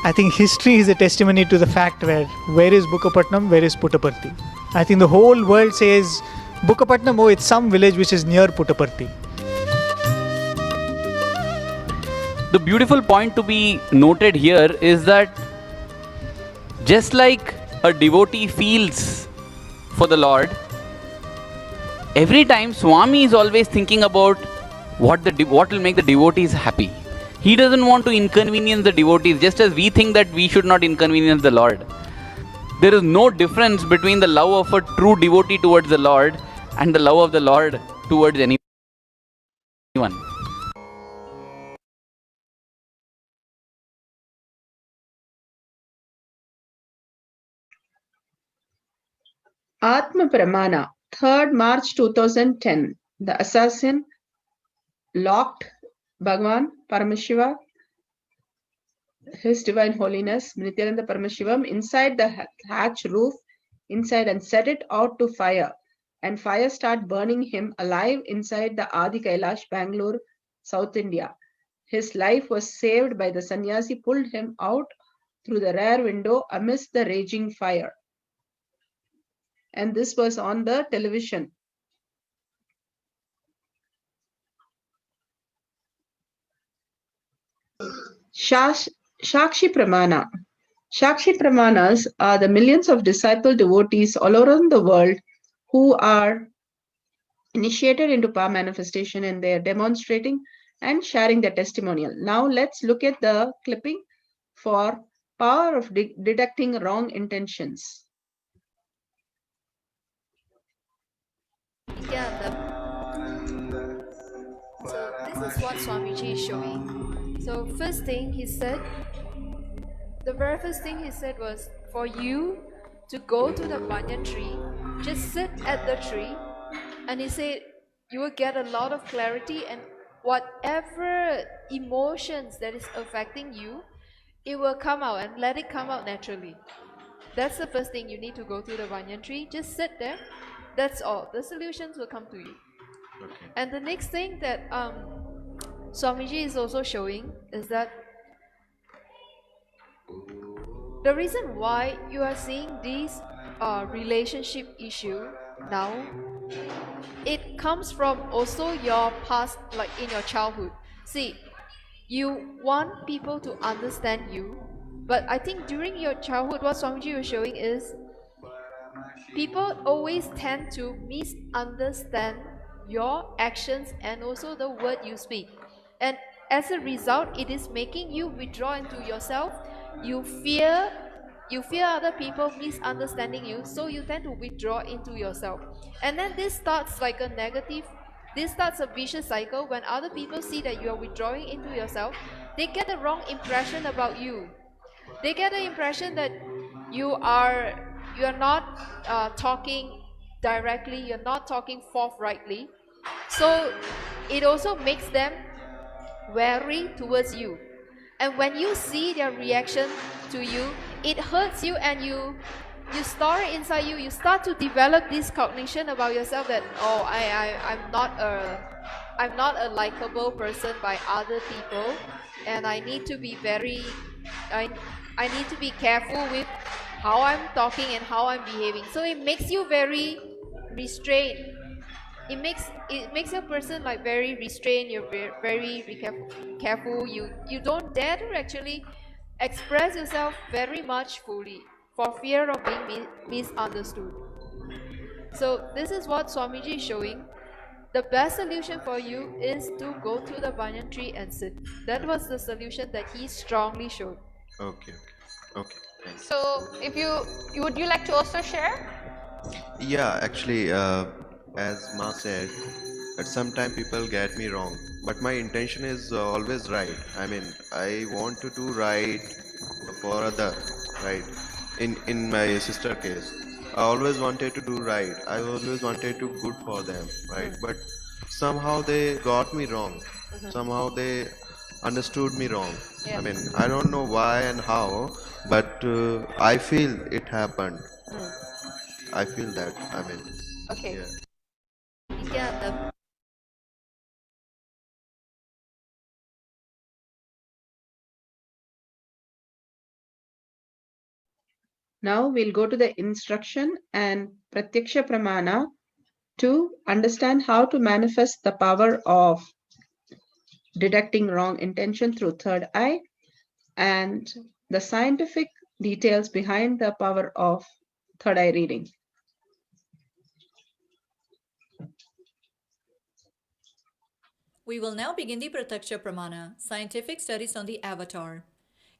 I think history is a testimony to the fact where is Bukkapatnam, where is Puttaparthi. I think the whole world says Bukkapatnam, oh, it's some village which is near Puttaparthi. The beautiful point to be noted here is that just like a devotee feels for the Lord, every time Swami is always thinking about what will make the devotees happy. He doesn't want to inconvenience the devotees, just as we think that we should not inconvenience the Lord. There is no difference between the love of a true devotee towards the Lord and the love of the Lord towards anyone. Atma Pramana, 3rd March 2010. The assassin locked Bhagavan Paramashiva, His Divine Holiness Nithyananda Paramashivam inside the hatch roof inside and set it out to fire. And fire started burning him alive inside the Adi Kailash, Bangalore, South India. His life was saved by the sannyasi pulled him out through the rear window amidst the raging fire. And this was on the television. Shakshi Pramana. Shakshi Pramanas are the millions of disciple devotees all around the world who are initiated into power manifestation, and they are demonstrating and sharing their testimonial. Now let's look at the clipping for power of detecting wrong intentions. Nithyananda. So this is what Swamiji is showing. So first thing he said, the very first thing he said was, for you to go to the banyan tree, just sit at the tree, and he said you will get a lot of clarity, and whatever emotions that is affecting you, it will come out, and let it come out naturally. That's the first thing. You need to go to the banyan tree, just sit there. That's all. The solutions will come to you. Okay. And the next thing that Swamiji is also showing is that the reason why you are seeing these relationship issue now, it comes from also your past, like in your childhood. See, you want people to understand you, but I think during your childhood, what Swamiji was showing is people always tend to misunderstand your actions and also the word you speak. And as a result, it is making you withdraw into yourself. You fear You fear other people misunderstanding you, so you tend to withdraw into yourself. And then this starts like a vicious cycle. When other people see that you are withdrawing into yourself, they get the wrong impression about you. They get the impression that you are not talking directly, you're not talking forthrightly. So it also makes them wary towards you. And when you see their reaction to you, it hurts you, and you store it inside you. You start to develop this cognition about yourself that, oh, I'm not a likable person by other people, and I need to be I need to be careful with how I'm talking and how I'm behaving. So it makes you very restrained. It makes a person like very restrained. You're very careful. You don't dare to actually express yourself very much fully for fear of being misunderstood. So this is what Swamiji is showing. The best solution for you is to go to the banyan tree and sit. That was the solution that he strongly showed. Okay. Thanks. So, if would you like to also share? Yeah, actually, as Ma said, at some time people get me wrong, but my intention is always right. I mean, I want to do right for other, right? In my sister case, I always wanted to do right. I always wanted to good for them, right? But somehow they got me wrong. Somehow they understood me wrong. I mean, I don't know why and how, but I feel it happened. I feel that. I mean, Okay. Nithyananda. Now we'll go to the instruction and Pratyaksha Pramana to understand how to manifest the power of detecting wrong intention through third eye and the scientific details behind the power of third eye reading. We will now begin the Pratyaksha Pramana, scientific studies on the avatar.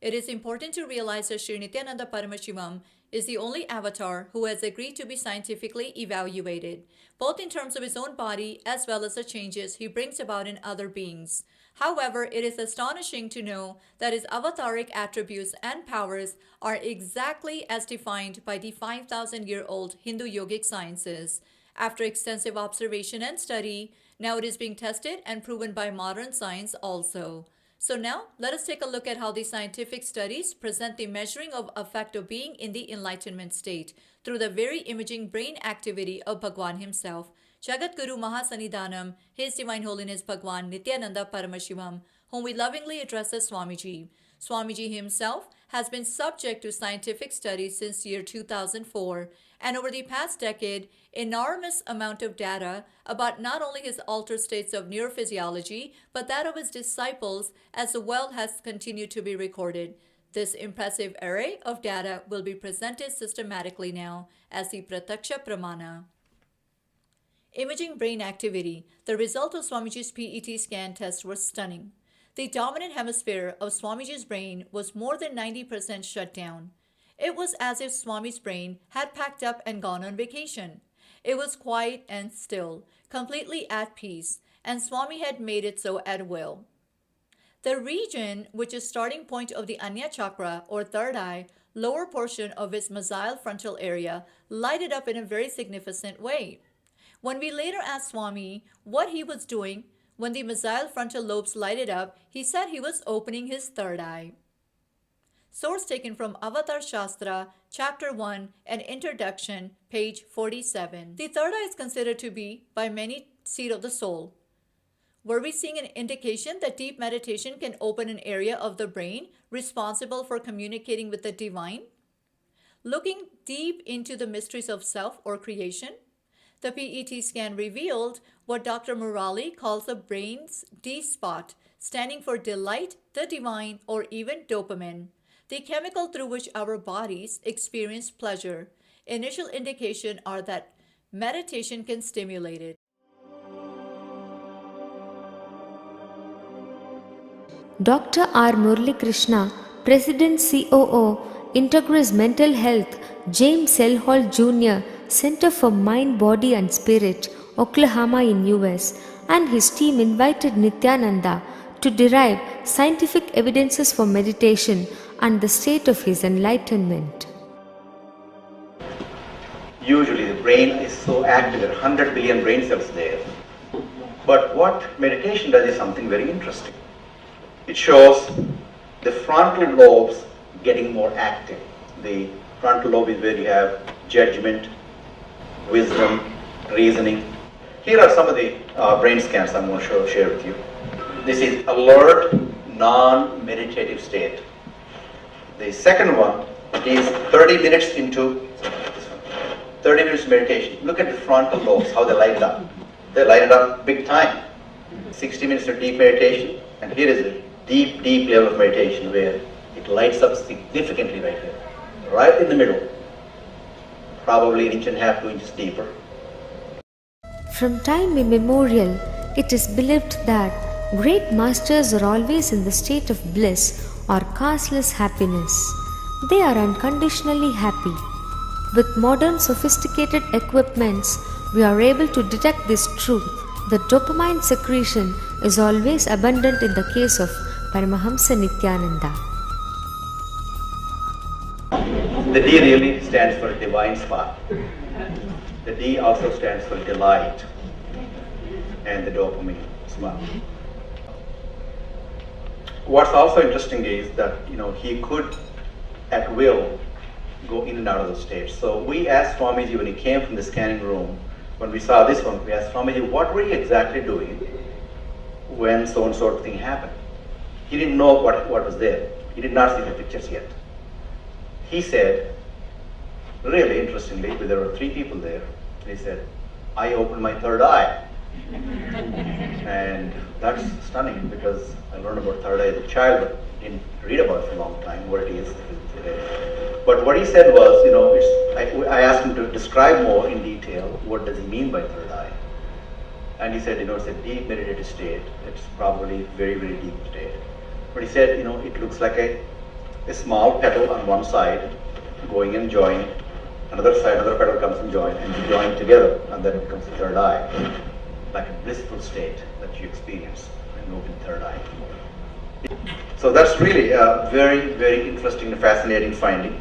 It is important to realize that Sri Nithyananda Paramashivam is the only avatar who has agreed to be scientifically evaluated, both in terms of his own body as well as the changes he brings about in other beings. However, it is astonishing to know that his avataric attributes and powers are exactly as defined by the 5,000-year-old Hindu yogic sciences. After extensive observation and study, now it is being tested and proven by modern science also. So now, let us take a look at how the scientific studies present the measuring of effect of being in the enlightenment state through the very imaging brain activity of Bhagwan himself, Jagat Guru Mahasanidhanam, His Divine Holiness Bhagwan Nithyananda Paramashivam, whom we lovingly address as Swamiji. Swamiji himself has been subject to scientific studies since year 2004, and over the past decade, enormous amount of data about not only his altered states of neurophysiology, but that of his disciples as well has continued to be recorded. This impressive array of data will be presented systematically now as the Pratyaksha Pramana. Imaging brain activity. The result of Swamiji's PET scan test was stunning. The dominant hemisphere of Swamiji's brain was more than 90% shut down. It was as if Swami's brain had packed up and gone on vacation. It was quiet and still, completely at peace, and Swami had made it so at will. The region, which is starting point of the Anya Chakra or third eye, lower portion of its mesial frontal area, lighted up in a very significant way. When we later asked Swami what he was doing when the mesial frontal lobes lighted up, he said he was opening his third eye. Source taken from Avatar Shastra, Chapter 1 and Introduction, page 47. The third eye is considered to be, by many, seat of the soul. Were we seeing an indication that deep meditation can open an area of the brain responsible for communicating with the divine? Looking deep into the mysteries of self or creation, the PET scan revealed what Dr. Murali calls the brain's D spot, standing for delight, the divine, or even dopamine, the chemical through which our bodies experience pleasure. Initial indications are that meditation can stimulate it. Dr. R. Murali Krishna, President COO, Integris Mental Health, James L. Hall Jr., Center for Mind, Body and Spirit, Oklahoma in US, and his team invited Nithyananda to derive scientific evidences for meditation and the state of his enlightenment. Usually the brain is so active, there are 100 billion brain cells there. But what meditation does is something very interesting. It shows the frontal lobes getting more active. The frontal lobe is where you have judgment, wisdom, reasoning. Here are some of the brain scans I'm going to share with you. This is alert, non-meditative state. The second one is 30 minutes into 30 minutes meditation. Look at the frontal lobes, how they light up. They light it up big time. 60 minutes of deep meditation, and here is a deep, deep level of meditation where it lights up significantly right here, right in the middle, probably an inch and a half, 2 inches deeper. From time immemorial, it is believed that great masters are always in the state of bliss or causeless happiness. They are unconditionally happy. With modern sophisticated equipments, we are able to detect this truth. The dopamine secretion is always abundant in the case of Paramahamsa Nithyananda. The D really stands for divine spark. The D also stands for delight and the dopamine spark. What's also interesting is that he could at will go in and out of those states. So we asked Swamiji when he came from the scanning room, when we saw this one, we asked Swamiji, what were you exactly doing when so and so thing happened? He didn't know what was there. He did not see the pictures yet. He said, really interestingly, there were 3 people there, he said, I opened my third eye. And that's stunning because I learned about third eye as a child, but didn't read about it for a long time, what it is today. But what he said was, I asked him to describe more in detail what does he mean by third eye. And he said, it's a deep meditative state. It's probably very, very deep state. But he said, it looks like a small petal on one side going and joining. Another side, another petal comes and join together, and then it becomes the third eye. Like a blissful state that you experience when you open the third eye. So that's really a very, very interesting and fascinating finding.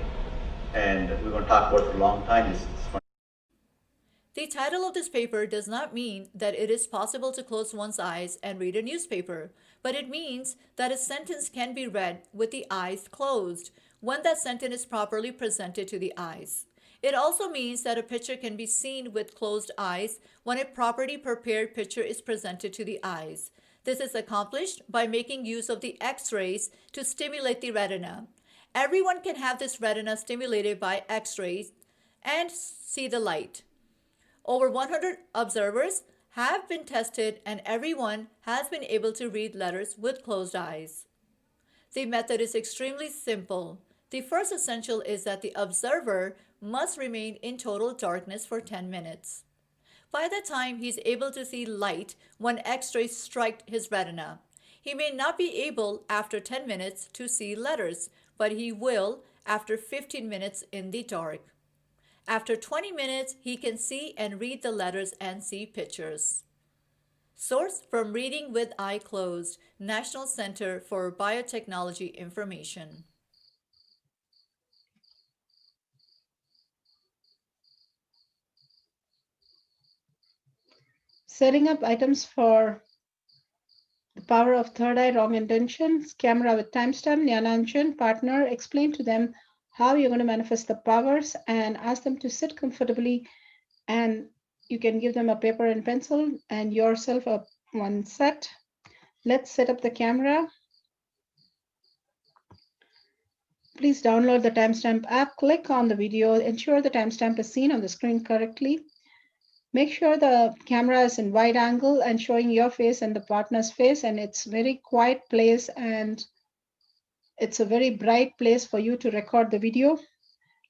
And we're going to talk about it for a long time. The title of this paper does not mean that it is possible to close one's eyes and read a newspaper, but it means that a sentence can be read with the eyes closed when that sentence is properly presented to the eyes. It also means that a picture can be seen with closed eyes when a properly prepared picture is presented to the eyes. This is accomplished by making use of the X-rays to stimulate the retina. Everyone can have this retina stimulated by X-rays and see the light. Over 100 observers have been tested and everyone has been able to read letters with closed eyes. The method is extremely simple. The first essential is that the observer must remain in total darkness for 10 minutes. By the time he's able to see light when X-rays strike his retina, he may not be able after 10 minutes to see letters, but he will after 15 minutes in the dark. After 20 minutes, he can see and read the letters and see pictures. Source from Reading with Eye Closed, National Center for Biotechnology Information. Setting up items for the power of third eye, wrong intentions, camera with timestamp, Jnana partner, explain to them how you're going to manifest the powers and ask them to sit comfortably, and you can give them a paper and pencil and yourself one set. Let's set up the camera. Please download the timestamp app, click on the video, ensure the timestamp is seen on the screen correctly. Make sure the camera is in wide angle and showing your face and the partner's face, and it's a very quiet place and it's a very bright place for you to record the video.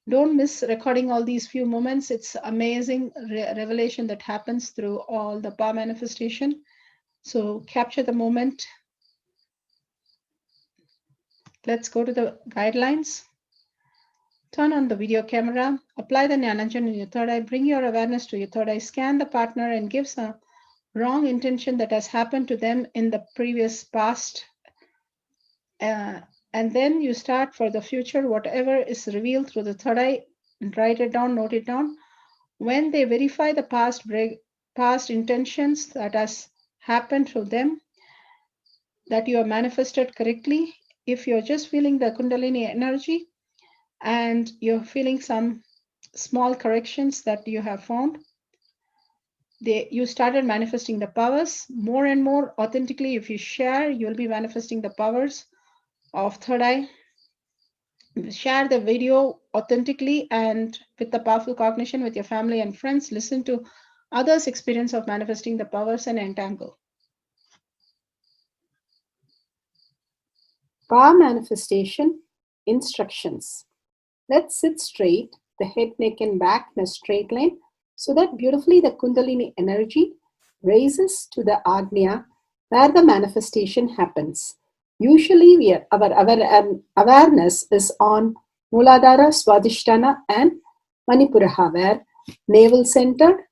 Don't miss recording all these few moments. It's amazing revelation that happens through all the power manifestation. So capture the moment. Let's go to the guidelines. Turn on the video camera. Apply the Jnananjan in your third eye. Bring your awareness to your third eye. Scan the partner and give some wrong intention that has happened to them in the previous past. And then you start for the future, whatever is revealed through the third eye, write it down, note it down. When they verify the past intentions that has happened to them, that you have manifested correctly, if you're just feeling the Kundalini energy and you're feeling some small corrections that you have found, you started manifesting the powers more and more authentically. If you share, you'll be manifesting the powers of third eye. Share the video authentically and with the powerful cognition with your family and friends. Listen to others' experience of manifesting the powers and entangle. Power manifestation instructions. Let's sit straight, the head, neck, and back in a straight line, so that beautifully the Kundalini energy raises to the Agnya where the manifestation happens. Usually our awareness is on Muladhara, Swadhisthana and Manipuraha, where navel center,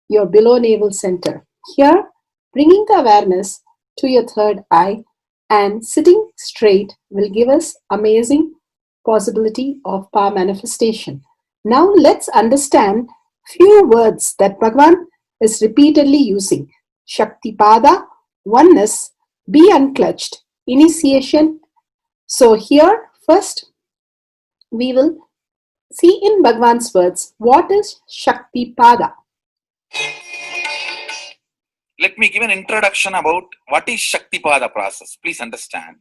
your below navel center. Here, bringing the awareness to your third eye and sitting straight will give us amazing possibility of power manifestation. Now let's understand few words that Bhagavan is repeatedly using. Shaktipada, oneness, be unclutched, initiation. So here first we will see in Bhagavan's words what is Shaktipada. Let me give an introduction about what is Shaktipada process. Please understand.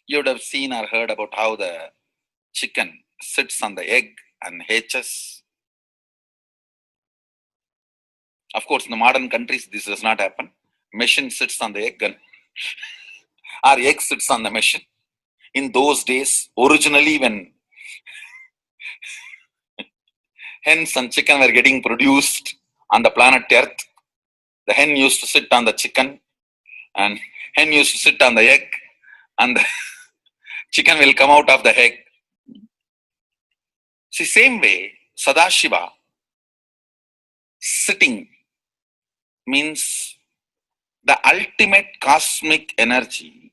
You would have seen or heard about how the chicken sits on the egg and hatches. Of course, in the modern countries, this does not happen. Machine sits on the egg and or egg sits on the machine. In those days, originally when hens and chicken were getting produced on the planet Earth, the hen used to sit on the chicken and hen used to sit on the egg and the chicken will come out of the egg. See, same way, Sadashiva sitting means the ultimate cosmic energy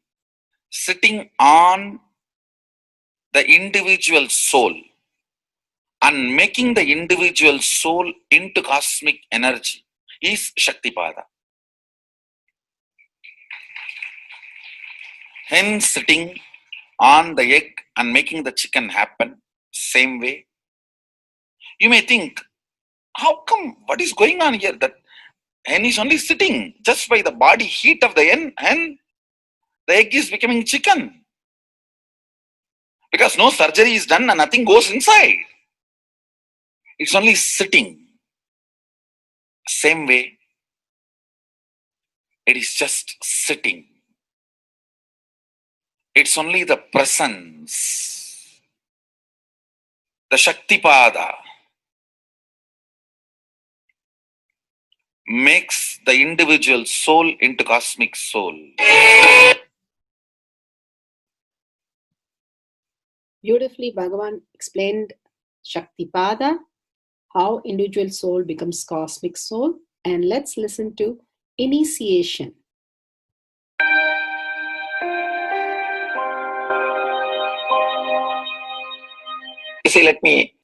sitting on the individual soul and making the individual soul into cosmic energy is Shaktipada. Hen sitting on the egg and making the chicken happen, same way. You may think, how come, what is going on here? That hen is only sitting just by the body heat of the hen, the egg is becoming chicken. Because no surgery is done and nothing goes inside. It's only sitting. Same way, it is just sitting. It's only the presence, the Shaktipada makes the individual soul into cosmic soul. Beautifully, Bhagavan explained Shaktipada, how individual soul becomes cosmic soul. And let's listen to initiation. You see, let me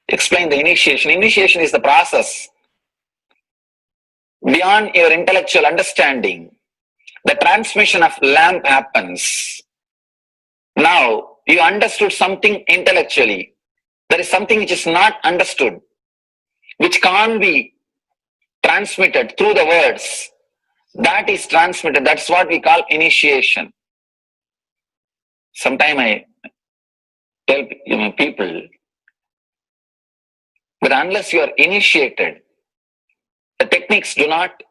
explain the initiation. Initiation is the process beyond your intellectual understanding. The transmission of lamp happens. Now, you understood something intellectually. There is something which is not understood, which can't be transmitted through the words. That is transmitted. That's what we call initiation. Sometimes I tell people that unless you are initiated, the techniques do not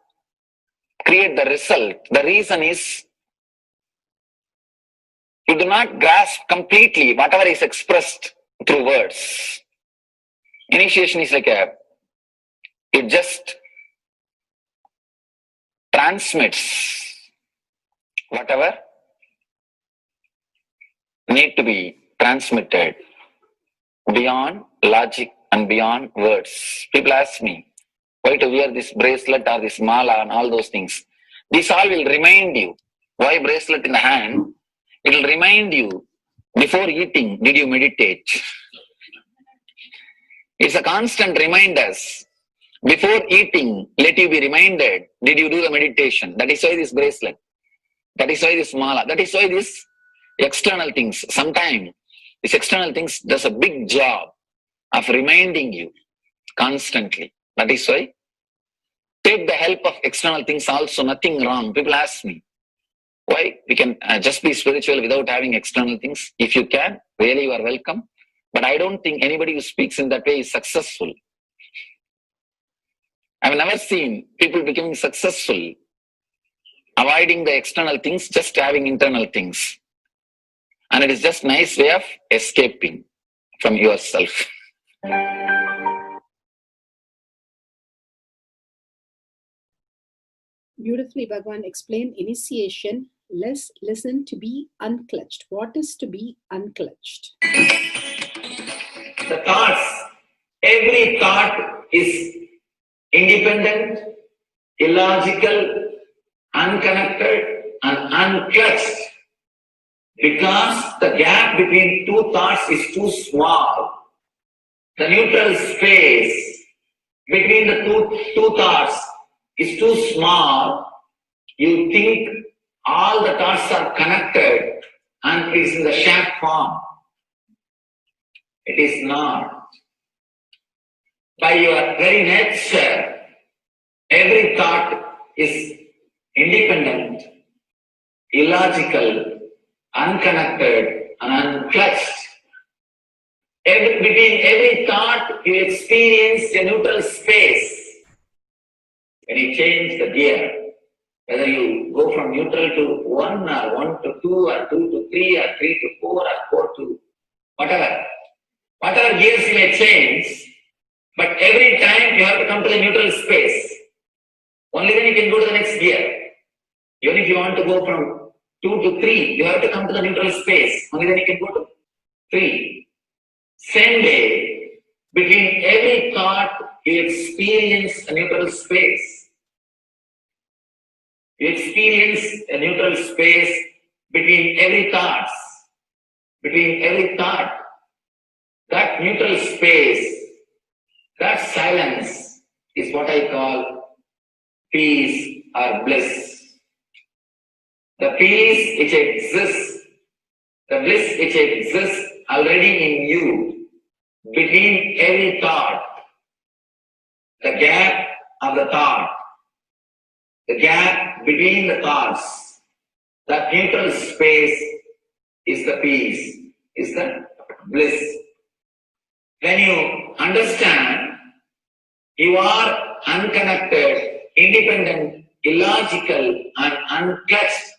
create the result. The reason is you do not grasp completely whatever is expressed through words. Initiation is like you just transmits whatever need to be transmitted beyond logic and beyond words. People ask me, why to wear this bracelet or this mala and all those things. This all will remind you. Why bracelet in the hand? It will remind you, before eating, did you meditate? It's a constant reminder. Before eating, let you be reminded, did you do the meditation? That is why this bracelet. That is why this mala. That is why this external things. Sometimes this external things does a big job of reminding you constantly. That is why take the help of external things also, nothing wrong. People ask me, why we can just be spiritual without having external things? If you can, really you are welcome. But I don't think anybody who speaks in that way is successful. I've never seen people becoming successful avoiding the external things, just having internal things. And it is just a nice way of escaping from yourself. Beautifully, Bhagavan explained initiation. Let's listen to be unclutched. What is to be unclutched? The thoughts, every thought is independent, illogical, unconnected, and unclutched. Because the gap between two thoughts is too small. The neutral space between the two thoughts is too small. You think all the thoughts are connected and it is in the shape form. It is not. By your very nature, every thought is independent, illogical, unconnected, and unclutched. Between every thought, you experience a neutral space. When you change the gear, whether you go from neutral to 1 or 1 to 2 or 2 to 3 or 3 to 4 or 4 to whatever gears you may change, but every time you have to come to the neutral space. Only then you can go to the next gear. Even if you want to go from 2 to 3, you have to come to the neutral space. Only then you can go to 3. Same way, between every thought, you experience a neutral space. You experience a neutral space between every thought. Between every thought. That neutral space, that silence is what I call peace or bliss. The peace which exists, the bliss which exists already in you, between every thought, the gap of the thought, the gap between the thoughts, that neutral space is the peace, is the bliss. When you understand you are unconnected, independent, illogical, and unclutched,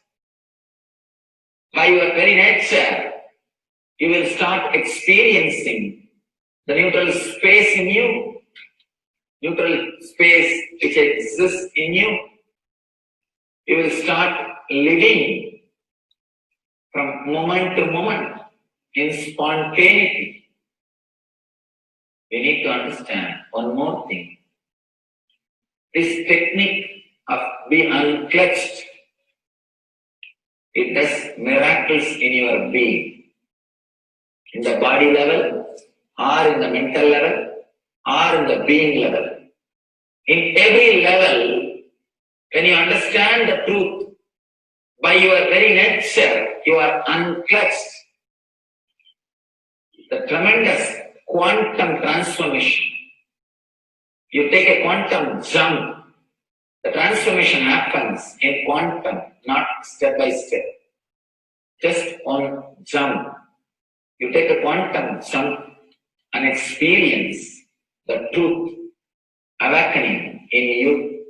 by your very nature, you will start experiencing the neutral space in you, neutral space which exists in you. You will start living from moment to moment in spontaneity. We need to understand one more thing. This technique of being unclutched, it does miracles in your being. In the body level, or in the mental level, or in the being level. In every level, when you understand the truth, by your very nature, you are unclutched. The tremendous quantum transformation. You take a quantum jump. The transformation happens in quantum, not step by step. Just one jump. You take a quantum jump and experience the truth awakening in you.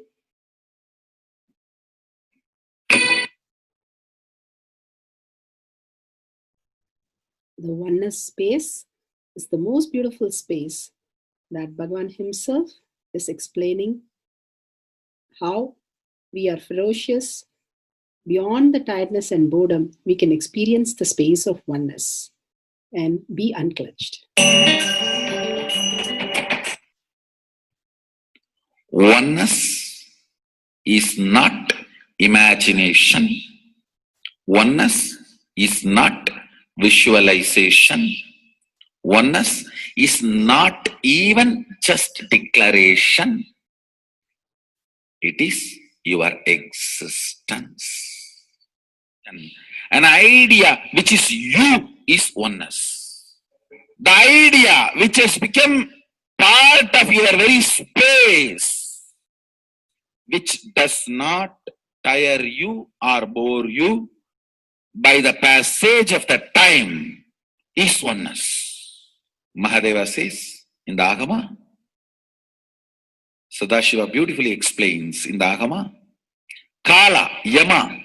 The oneness space is the most beautiful space that Bhagavan himself is explaining how we are ferocious. Beyond the tiredness and boredom, we can experience the space of oneness and be unclutched. Oneness is not imagination. Oneness is not visualization. Oneness is not even just declaration. It is your existence. An idea which is you is oneness. The idea which has become part of your very space, which does not tire you or bore you by the passage of the time, is oneness. Mahadeva says in the Agama, Sadashiva beautifully explains in the Agama, Kala, Yama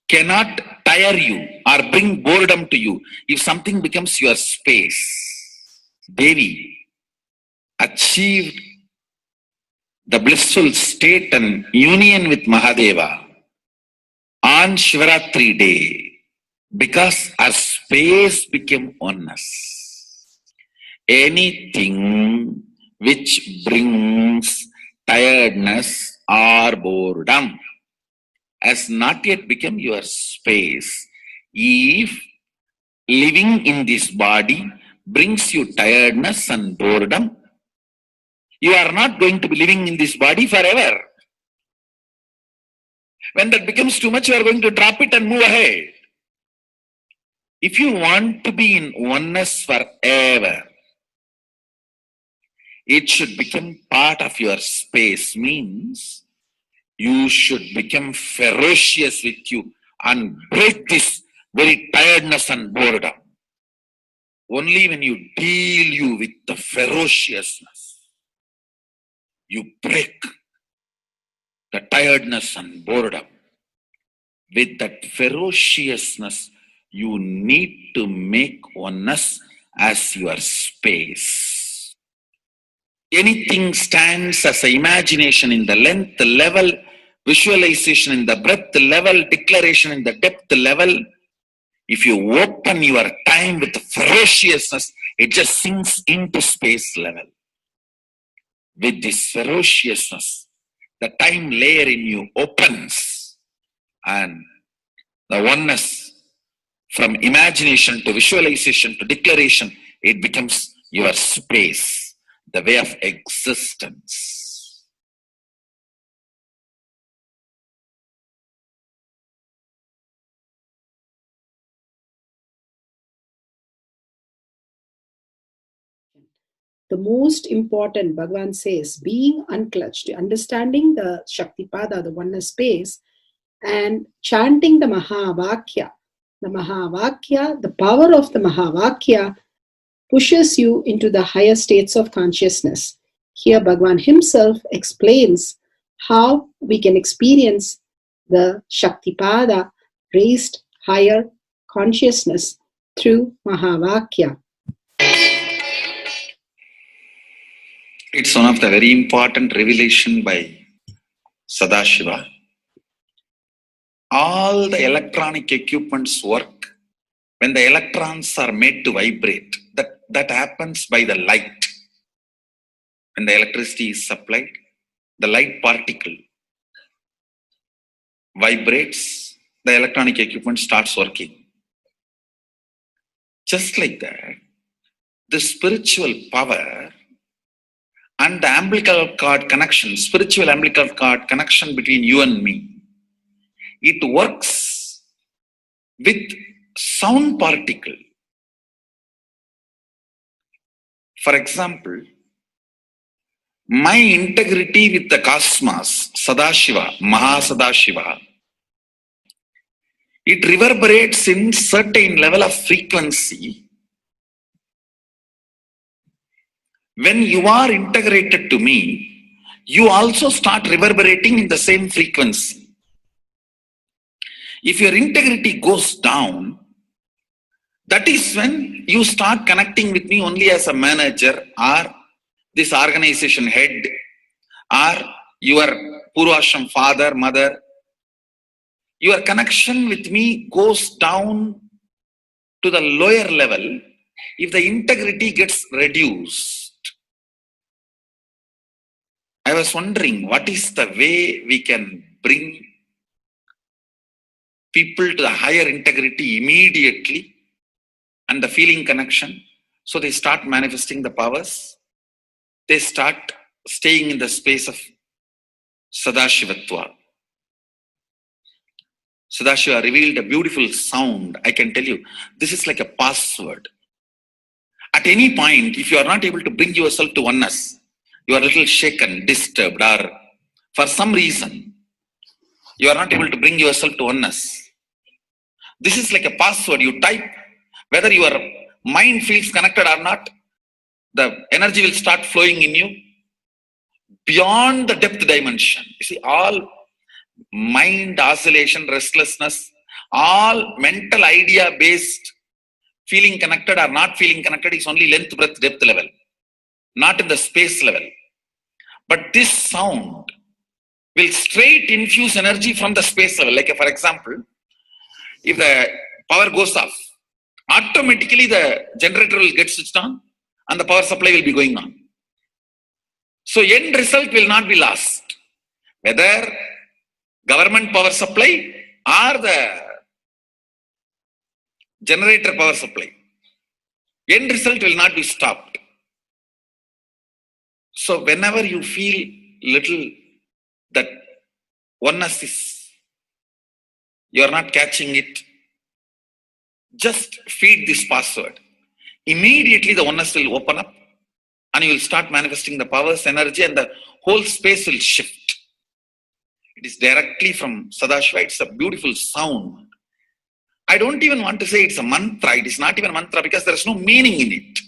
cannot tire you or bring boredom to you if something becomes your space. Devi achieved the blissful state and union with Mahadeva on Shivaratri day because our space became oneness. Anything which brings tiredness or boredom has not yet become your space. If living in this body brings you tiredness and boredom, you are not going to be living in this body forever. When that becomes too much, you are going to drop it and move ahead. If you want to be in oneness forever, it should become part of your space, means you should become ferocious with you and break this very tiredness and boredom. Only when you deal you with the ferociousness, you break the tiredness and boredom. With that ferociousness, you need to make oneness as your space. Anything stands as an imagination in the length level, visualization in the breadth level, declaration in the depth level. If you open your time with ferociousness, it just sinks into space level. With this ferociousness, the time layer in you opens, and the oneness from imagination to visualization to declaration, it becomes your space, the way of existence. The most important, Bhagavan says, being unclutched, understanding the Shaktipada, the oneness space, and chanting the Mahavakya. The Mahavakya, the power of the Mahavakya pushes you into the higher states of consciousness. Here Bhagavan himself explains how we can experience the Shaktipada, raised higher consciousness through Mahavakya. It's one of the very important revelation by Sadashiva. All the electronic equipments work when the electrons are made to vibrate. That happens by the light. When the electricity is supplied, the light particle vibrates, the electronic equipment starts working. Just like that, the spiritual power and the umbilical cord connection, spiritual umbilical cord connection between you and me, it works with sound particle. For example, my integrity with the cosmos, Sadashiva, Mahasadashiva, it reverberates in certain level of frequency. When you are integrated to me, you also start reverberating in the same frequency. If your integrity goes down, that is when you start connecting with me only as a manager or this organization head or your Purvashram father, mother. Your connection with me goes down to the lower level if the integrity gets reduced. I was wondering, what is the way we can bring people to the higher integrity immediately and the feeling connection, so they start manifesting the powers, they start staying in the space of Sadashivatva. Sadashiva revealed a beautiful sound. I can tell you, this is like a password. At any point, if you are not able to bring yourself to oneness, you are a little shaken, disturbed, or for some reason, you are not able to bring yourself to oneness. This is like a password. You type, whether your mind feels connected or not, the energy will start flowing in you beyond the depth dimension. You see, all mind oscillation, restlessness, all mental idea based feeling connected or not feeling connected is only length, breadth, depth level, not in the space level. But this sound will straight infuse energy from the space level. Like for example, if the power goes off, automatically the generator will get switched on and the power supply will be going on. So end result will not be lost. Whether government power supply or the generator power supply, end result will not be stopped. So whenever you feel little that oneness is, you are not catching it, just feed this password. Immediately the oneness will open up and you will start manifesting the powers, energy, and the whole space will shift. It is directly from Sadashiva. It's a beautiful sound. I don't even want to say it's a mantra. It is not even a mantra because there is no meaning in it.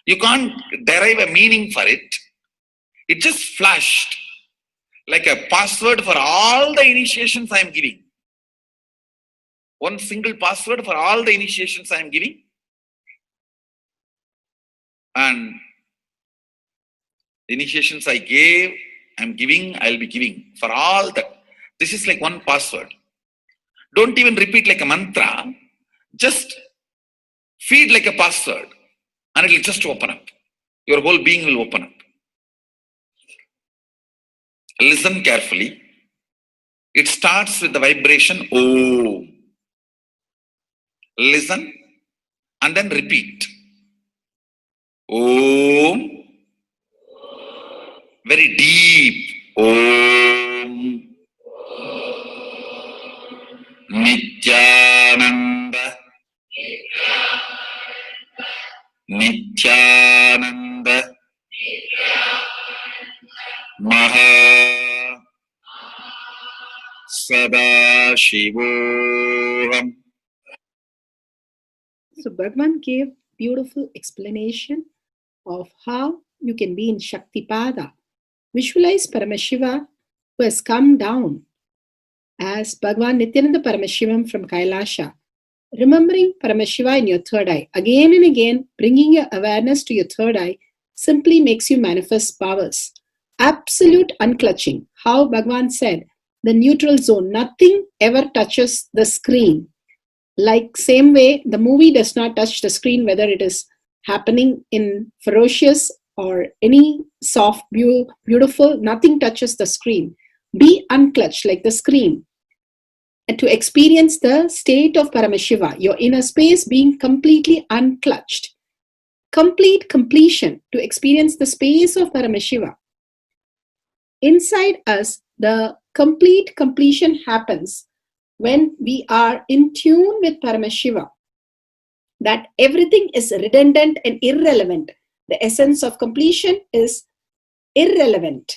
You can't derive a meaning for it. It just flashed like a password for all the initiations I am giving. One single password for all the initiations I am giving. And the initiations I gave, I am giving, I will be giving for all that. This is like one password. Don't even repeat like a mantra. Just feed like a password and it will just open up. Your whole being will open up. Listen carefully. It starts with the vibration Om. Listen and then repeat. Om. Very deep. Om. Nithyananda. Nithyananda. Maha Sadashivoham. So Bhagavan gave beautiful explanation of how you can be in Shaktipada. Visualize Paramashiva who has come down as Bhagavan Nithyananda Paramashivam from Kailasha. Remembering Paramashiva in your third eye. Again and again, bringing your awareness to your third eye simply makes you manifest powers. Absolute unclutching. How Bhagavan said, the neutral zone, nothing ever touches the screen. Like same way, the movie does not touch the screen, whether it is happening in ferocious or any soft, beautiful, nothing touches the screen. Be unclutched like the screen. And to experience the state of Paramashiva, your inner space being completely unclutched. Complete completion to experience the space of Paramashiva. Inside us, the complete completion happens when we are in tune with Paramashiva. That everything is redundant and irrelevant. The essence of completion is irrelevant.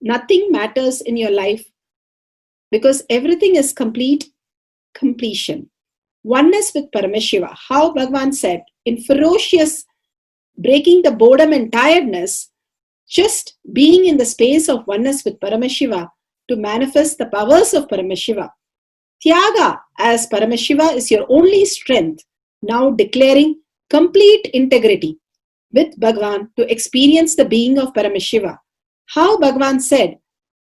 Nothing matters in your life because everything is complete completion. Oneness with Paramashiva. How Bhagavan said, in ferocious breaking the boredom and tiredness, just being in the space of oneness with Paramashiva to manifest the powers of Paramashiva. Tyaga as Paramashiva is your only strength, now declaring complete integrity with Bhagavan to experience the being of Paramashiva. How Bhagavan said,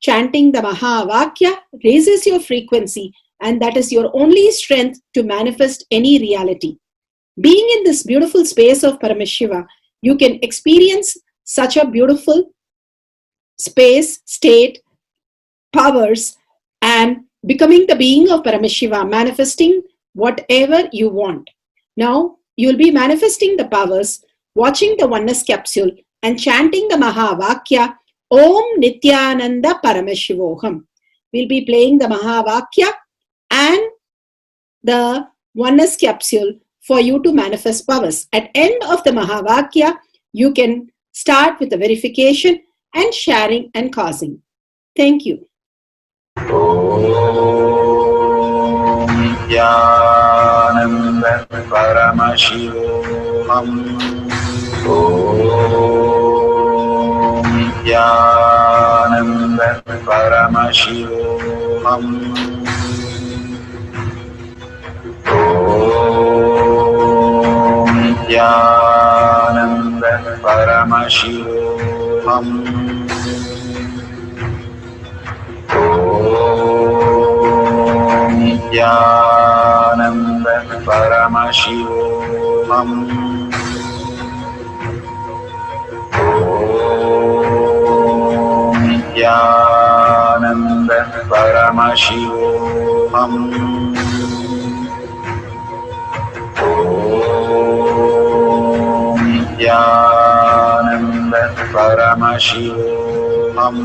Chanting the Mahavakya raises your frequency, and that is your only strength to manifest any reality. Being in this beautiful space of Paramashiva, you can experience such a beautiful space, state, powers, and becoming the being of Paramashiva, manifesting whatever you want. Now, you'll be manifesting the powers, watching the oneness capsule, and chanting the Mahavakya, Om Nithyananda Paramashivoham. We'll be playing the Mahavakya and the oneness capsule for you to manifest powers. At end of the Mahavakya, you can start with the verification and sharing and causing. Thank you. Nithyananda Paramashivoham. Om Nithyananda Paramashivoham. Om Nithyananda Paramashivoham. Om Nithyananda Paramashivoham. Om Nithyananda Paramashivoham. Om Nithyananda Paramashivoham. Om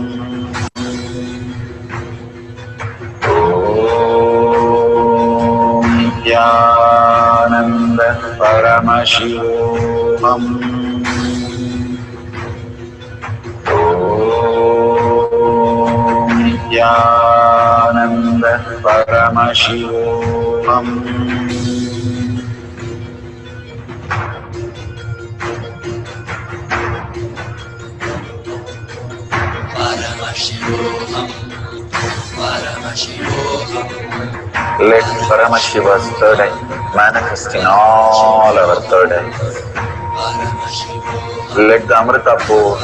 Nithyananda Paramashivoham. Om Nithyananda Paramashivoham. Let Paramashiva's third eye manifest in all our third eyes. Let the Amrita pour,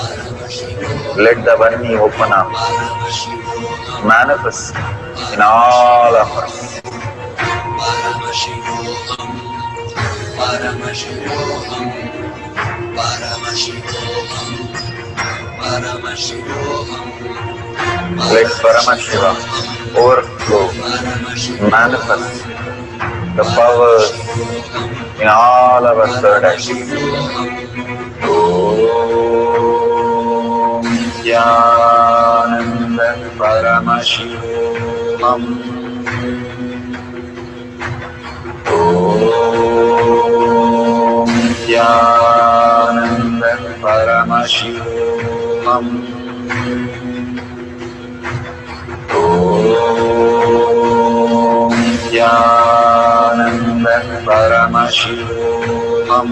let the Vani open up, manifest in all of us. Let Paramashiva overflow, manifest the powers in all our third eyes. Om Nithyananda Paramashivoham. Om Nithyananda Paramashivoham. Om Nithyananda Paramashivoham.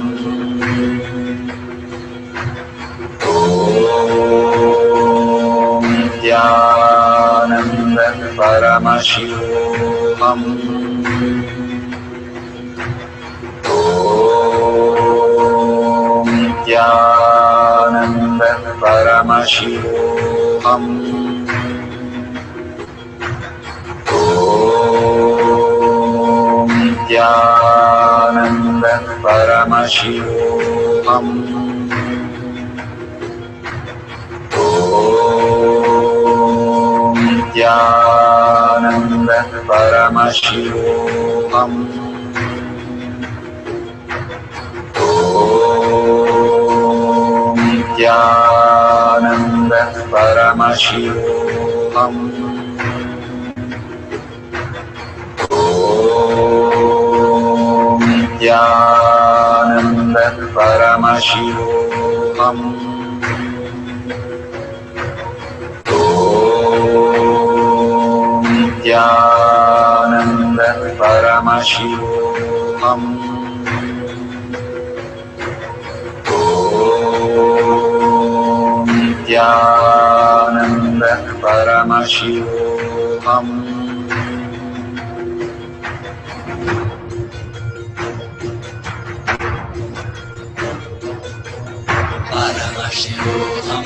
Om Nithyananda Paramashivoham. Om Nithyananda Paramashivoham. Om Nithyananda Paramashivoham. Om Nithyananda Paramashivoham. Om Nithyananda Paramashivoham. Om Nithyananda Paramashivoham. Om Nithyananda Paramashivoham. Om Nithyananda Paramashivoham. Paramashivoham.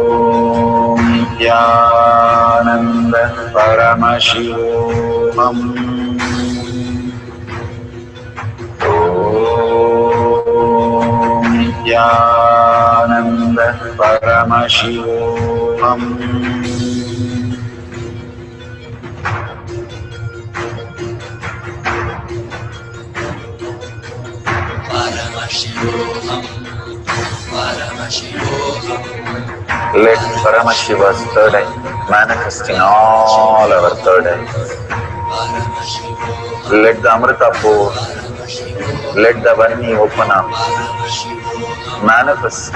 Paramashivoham. Nithyananda Paramashivoham. Let Paramashiva's third eye manifest in all our third eyes. Let the Amrita pour, let the Vani open up, manifest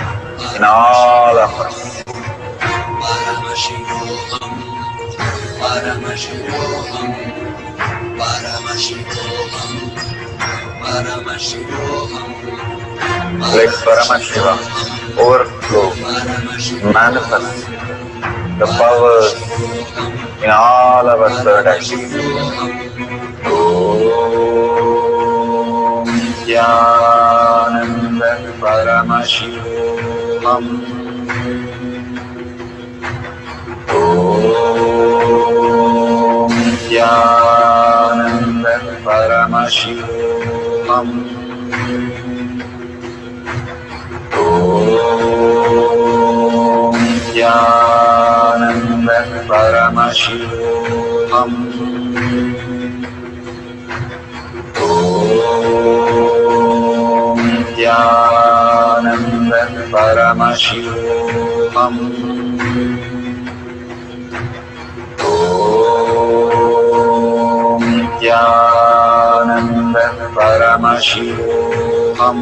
in all of us. Let Paramashiva overflow, manifest the powers in all our third eyes. Om Nithyananda Paramashivoham. Om Nithyananda Paramashivoham. Om Nithyananda Paramashivoham. Om Nithyananda Paramashivoham. Om Nithyananda Paramashivoham. Om Nithyananda Paramashivoham.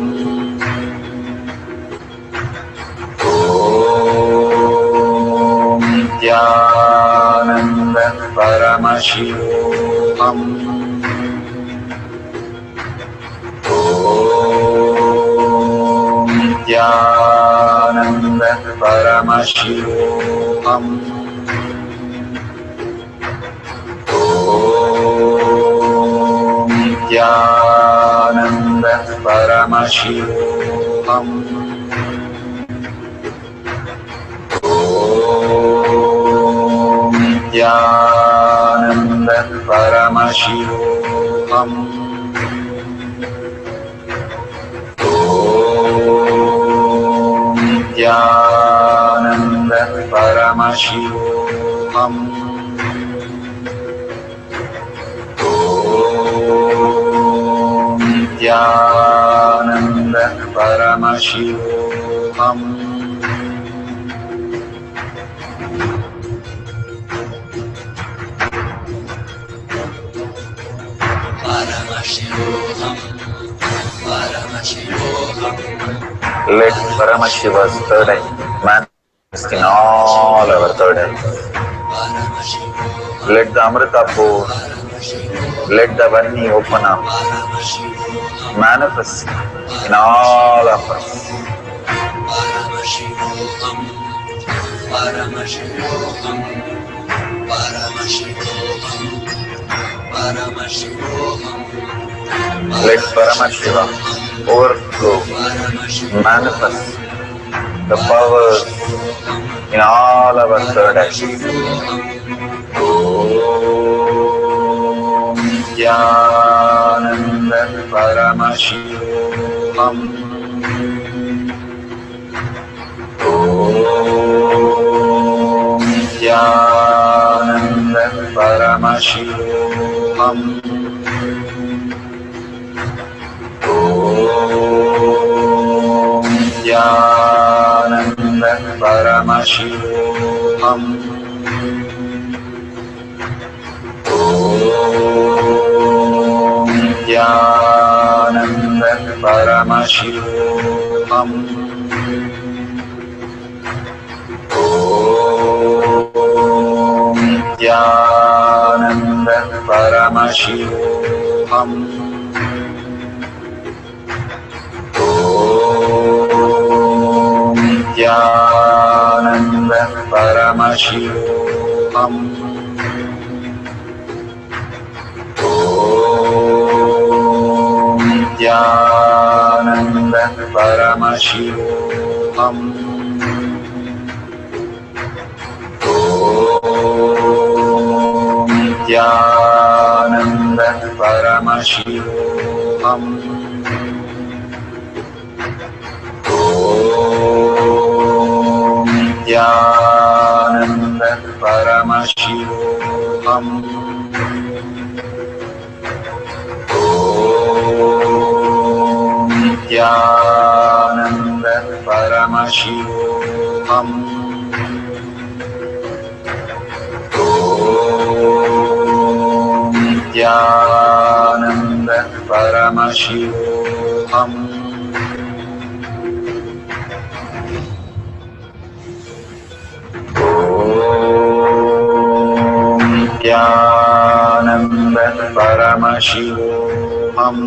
Om Nithyananda Paramashivoham. Om Nithyananda Paramashivoham. Om Nithyananda Paramashivoham. Om Nithyananda Paramashivoham. Om Nithyananda Paramashivoham. Let Paramashiva's third eye manifest in all our third eyes. Let the Amrita pour, let the Vani open up, manifest in all of us. Let Paramashiva overflow, manifest the powers in all our third eyes. Om Nithyananda Paramashivoham. Om Nithyananda Paramashivoham. Om Nithyananda Paramashivoham. Om Nithyananda Paramashivoham. Om Nithyananda Paramashivoham. Om Nithyananda Paramashivoham. Om Nithyananda Paramashivoham. Om Paramashivoham. Nithyananda Paramashivoham. Nithyananda Paramashivoham. Nithyananda Paramashivoham. Nithyananda Paramashivoham.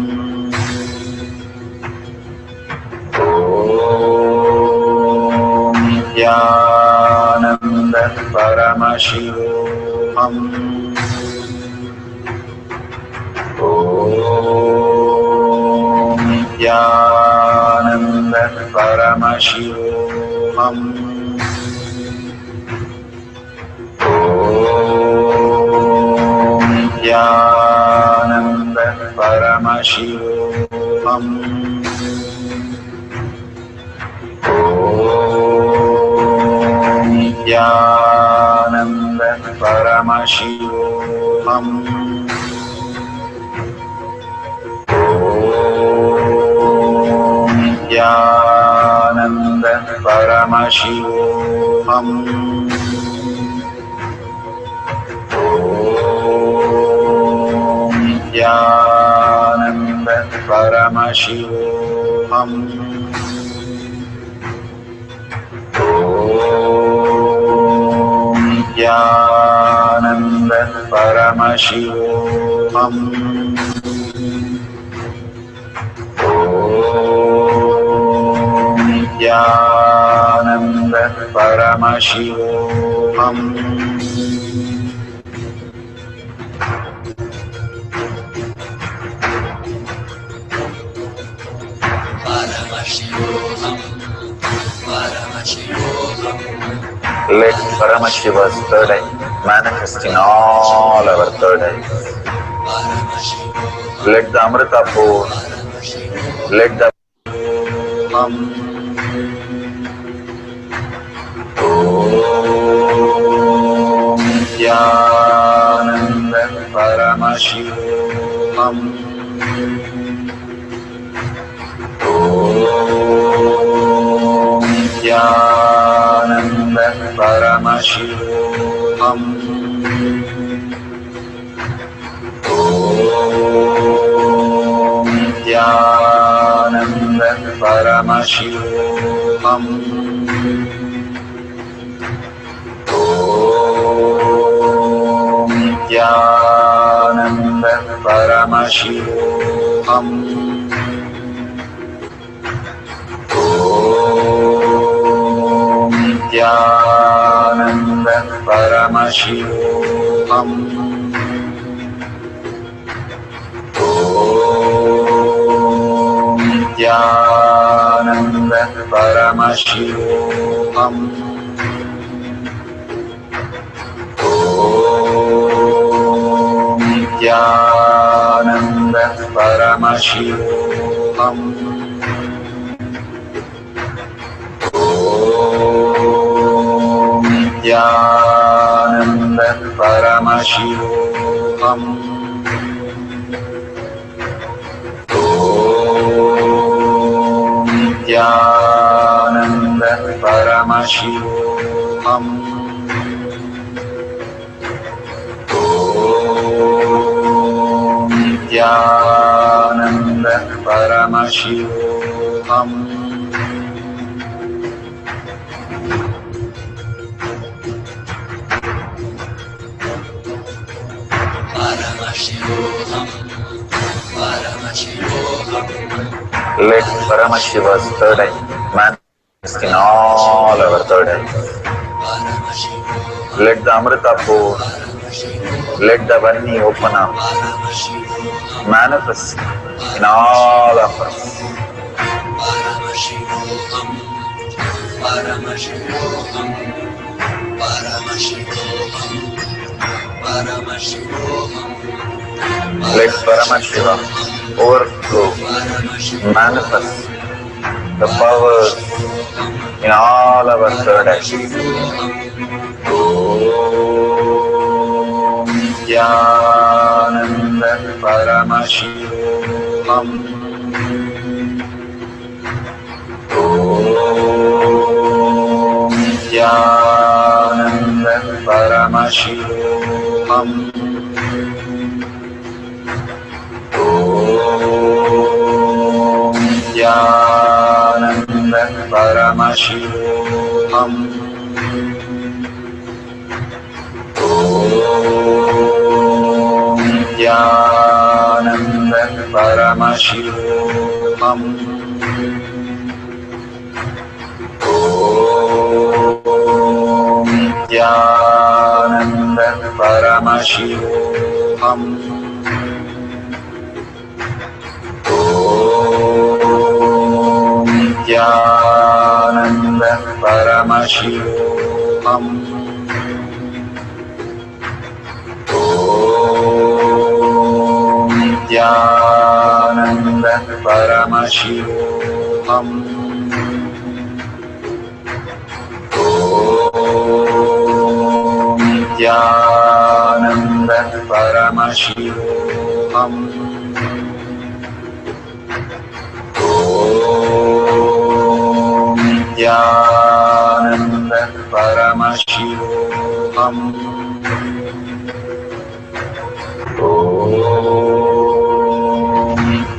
Nithyananda Paramashivoham. Nithyananda Paramashivoham. Nithyananda Paramashivoham. Nithyananda Paramashivoham. Nithyananda Paramashivoham. Nithyananda Paramashivoham. Nithyananda Paramashivoham. Nithyananda Paramashivoham. Let Paramashiva's third eye manifest in all our third eyes. Let the Amrita pour, let the Nithyananda Paramashivoham. Nithyananda Paramashivoham. Nithyananda Paramashivoham. Nithyananda Paramashivoham. Nithyananda Paramashivoham. Nithyananda Paramashivoham. Nithyananda Paramashivoham. Nithyananda Paramashivoham. Nithyananda Paramashivoham. Nithyananda Paramashivoham. Let Paramashiva's third eye manifest in all our third eyes. Let the Amrita pour, let the Vani open up, manifest in all of us. Paramashivoham, Paramashivoham, Paramashivoham, Let Paramashiva overflow, manifest the powers in all our third eye. Om Jnana Paramashivam. Om Jnana Paramashivam. Om Jnana Paramashivam. Om Jnana Paramashivam. Om Jnana Paramashivam. Om Jnana Paramashivam. Om Jnana Paramashivam. Om Jnana Paramashivam. Om Jnana Paramashivam. Om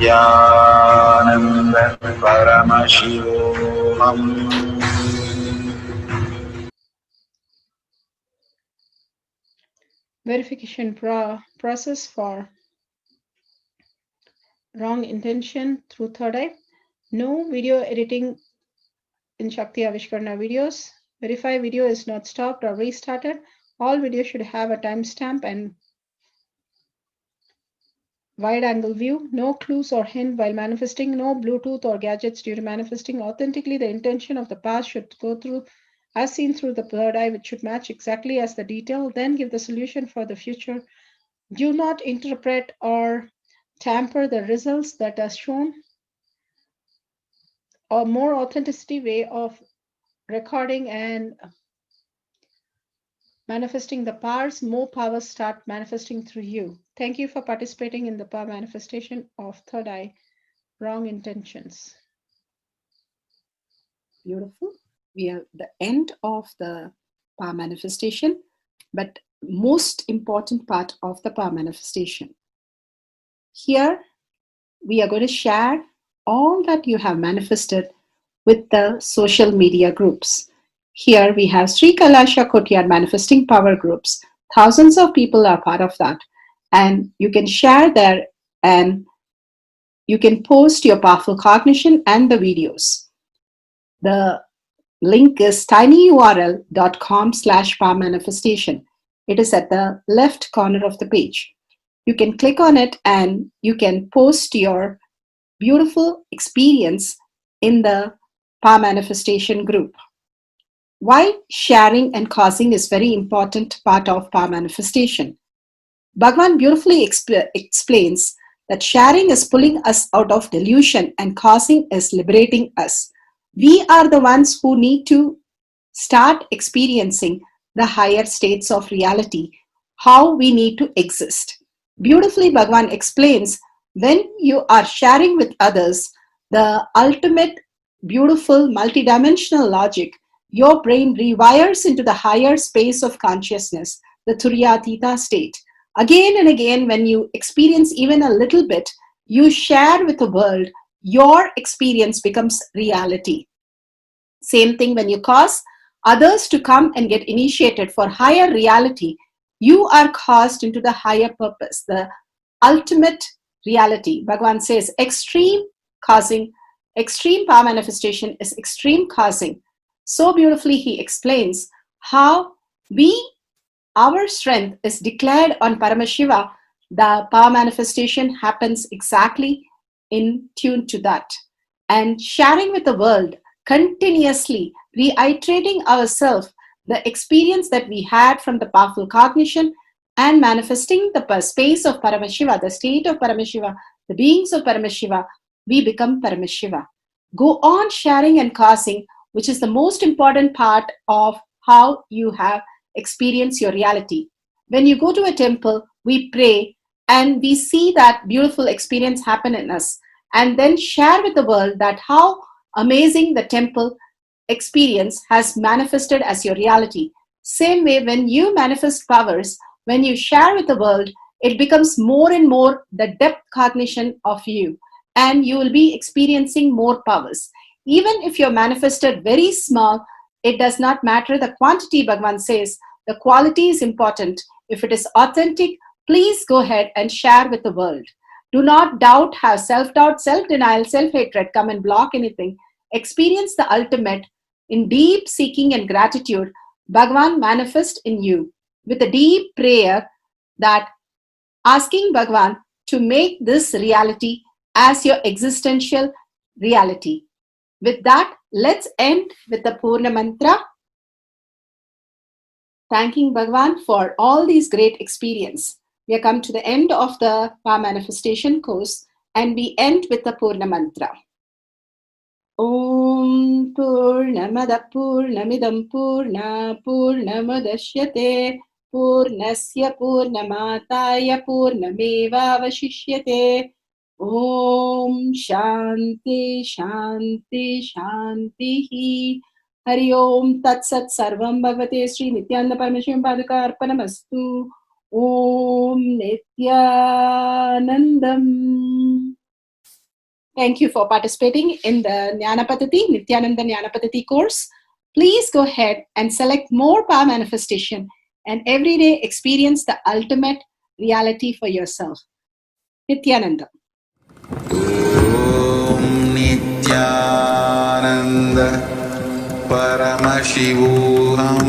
Jnana Paramashivam. Verification process for wrong intention through third eye. No video editing in Shakti Avishkarna videos. Verify video is not stopped or restarted. All videos should have a timestamp and wide angle view. No clues or hint while manifesting. No Bluetooth or gadgets during manifesting. Authentically, the intention of the past should go through as seen through the third eye, which should match exactly as the detail. Then give the solution for the future. Do not interpret or tamper the results that are shown. A more authenticity way of recording and manifesting the powers, more powers start manifesting through you. Thank you for participating in the power manifestation of third eye, wrong intentions. Beautiful. We are at the end of the power manifestation, but most important part of the power manifestation. Here, we are going to share all that you have manifested with the social media groups. Here we have Sri Kailasha Kotyar manifesting power groups. Thousands of people are part of that. And you can share there and you can post your powerful cognition and the videos. The link is tinyurl.com/power manifestation. It is at the left corner of the page. You can click on it and you can post your beautiful experience in the power manifestation group. Why sharing and causing is very important part of power manifestation. Bhagavan beautifully explains that sharing is pulling us out of delusion and causing is liberating us. We are the ones who need to start experiencing the higher states of reality, how we need to exist. Beautifully, Bhagavan explains when you are sharing with others the ultimate beautiful multidimensional logic, your brain rewires into the higher space of consciousness, the Turyatita state. Again and again, when you experience even a little bit, you share with the world, your experience becomes reality. Same thing when you cause others to come and get initiated for higher reality, you are caused into the higher purpose, the ultimate reality. Bhagavan says extreme causing, extreme power manifestation is extreme causing. So beautifully he explains how our strength is declared on Paramashiva. The power manifestation happens exactly in tune to that. And sharing with the world, continuously reiterating ourselves the experience that we had from the powerful cognition and manifesting the space of Paramashiva, the state of Paramashiva, the beings of Paramashiva, we become Paramashiva. Go on sharing and causing, which is the most important part of how you have experienced your reality. When you go to a temple, we pray and we see that beautiful experience happen in us, and then share with the world that how amazing the temple experience has manifested as your reality. Same way, when you manifest powers, when you share with the world, it becomes more and more the depth cognition of you, and you will be experiencing more powers. Even if you're manifested very small, it does not matter the quantity, Bhagavan says. The quality is important. If it is authentic, please go ahead and share with the world. Do not doubt, have self-doubt, self-denial, self-hatred come and block anything. Experience the ultimate in deep seeking and gratitude. Bhagavan manifest in you with a deep prayer, that asking Bhagavan to make this reality as your existential reality. With that, let's end with the Purna Mantra, thanking Bhagavan for all these great experience. We have come to the end of the Power Manifestation course, and we end with the Purna Mantra. Om Purnamada Purnamidam Purna Purnamadashyate Purnasya Purnamataya Purnameva Vashishyate. Om Shanti Shanti Shanti. Hari Om Tat Sat Sarvam Bhagavate Sri Nithyananda Parameshwaram Paduka Arpanamastu. Om Nithyanandam. Thank you for participating in the Jnana Paddhati, Nithyananda Jnana Paddhati course. Please go ahead and select more power manifestation and every day experience the ultimate reality for yourself. Nithyananda. Om Nithyananda Paramashivoham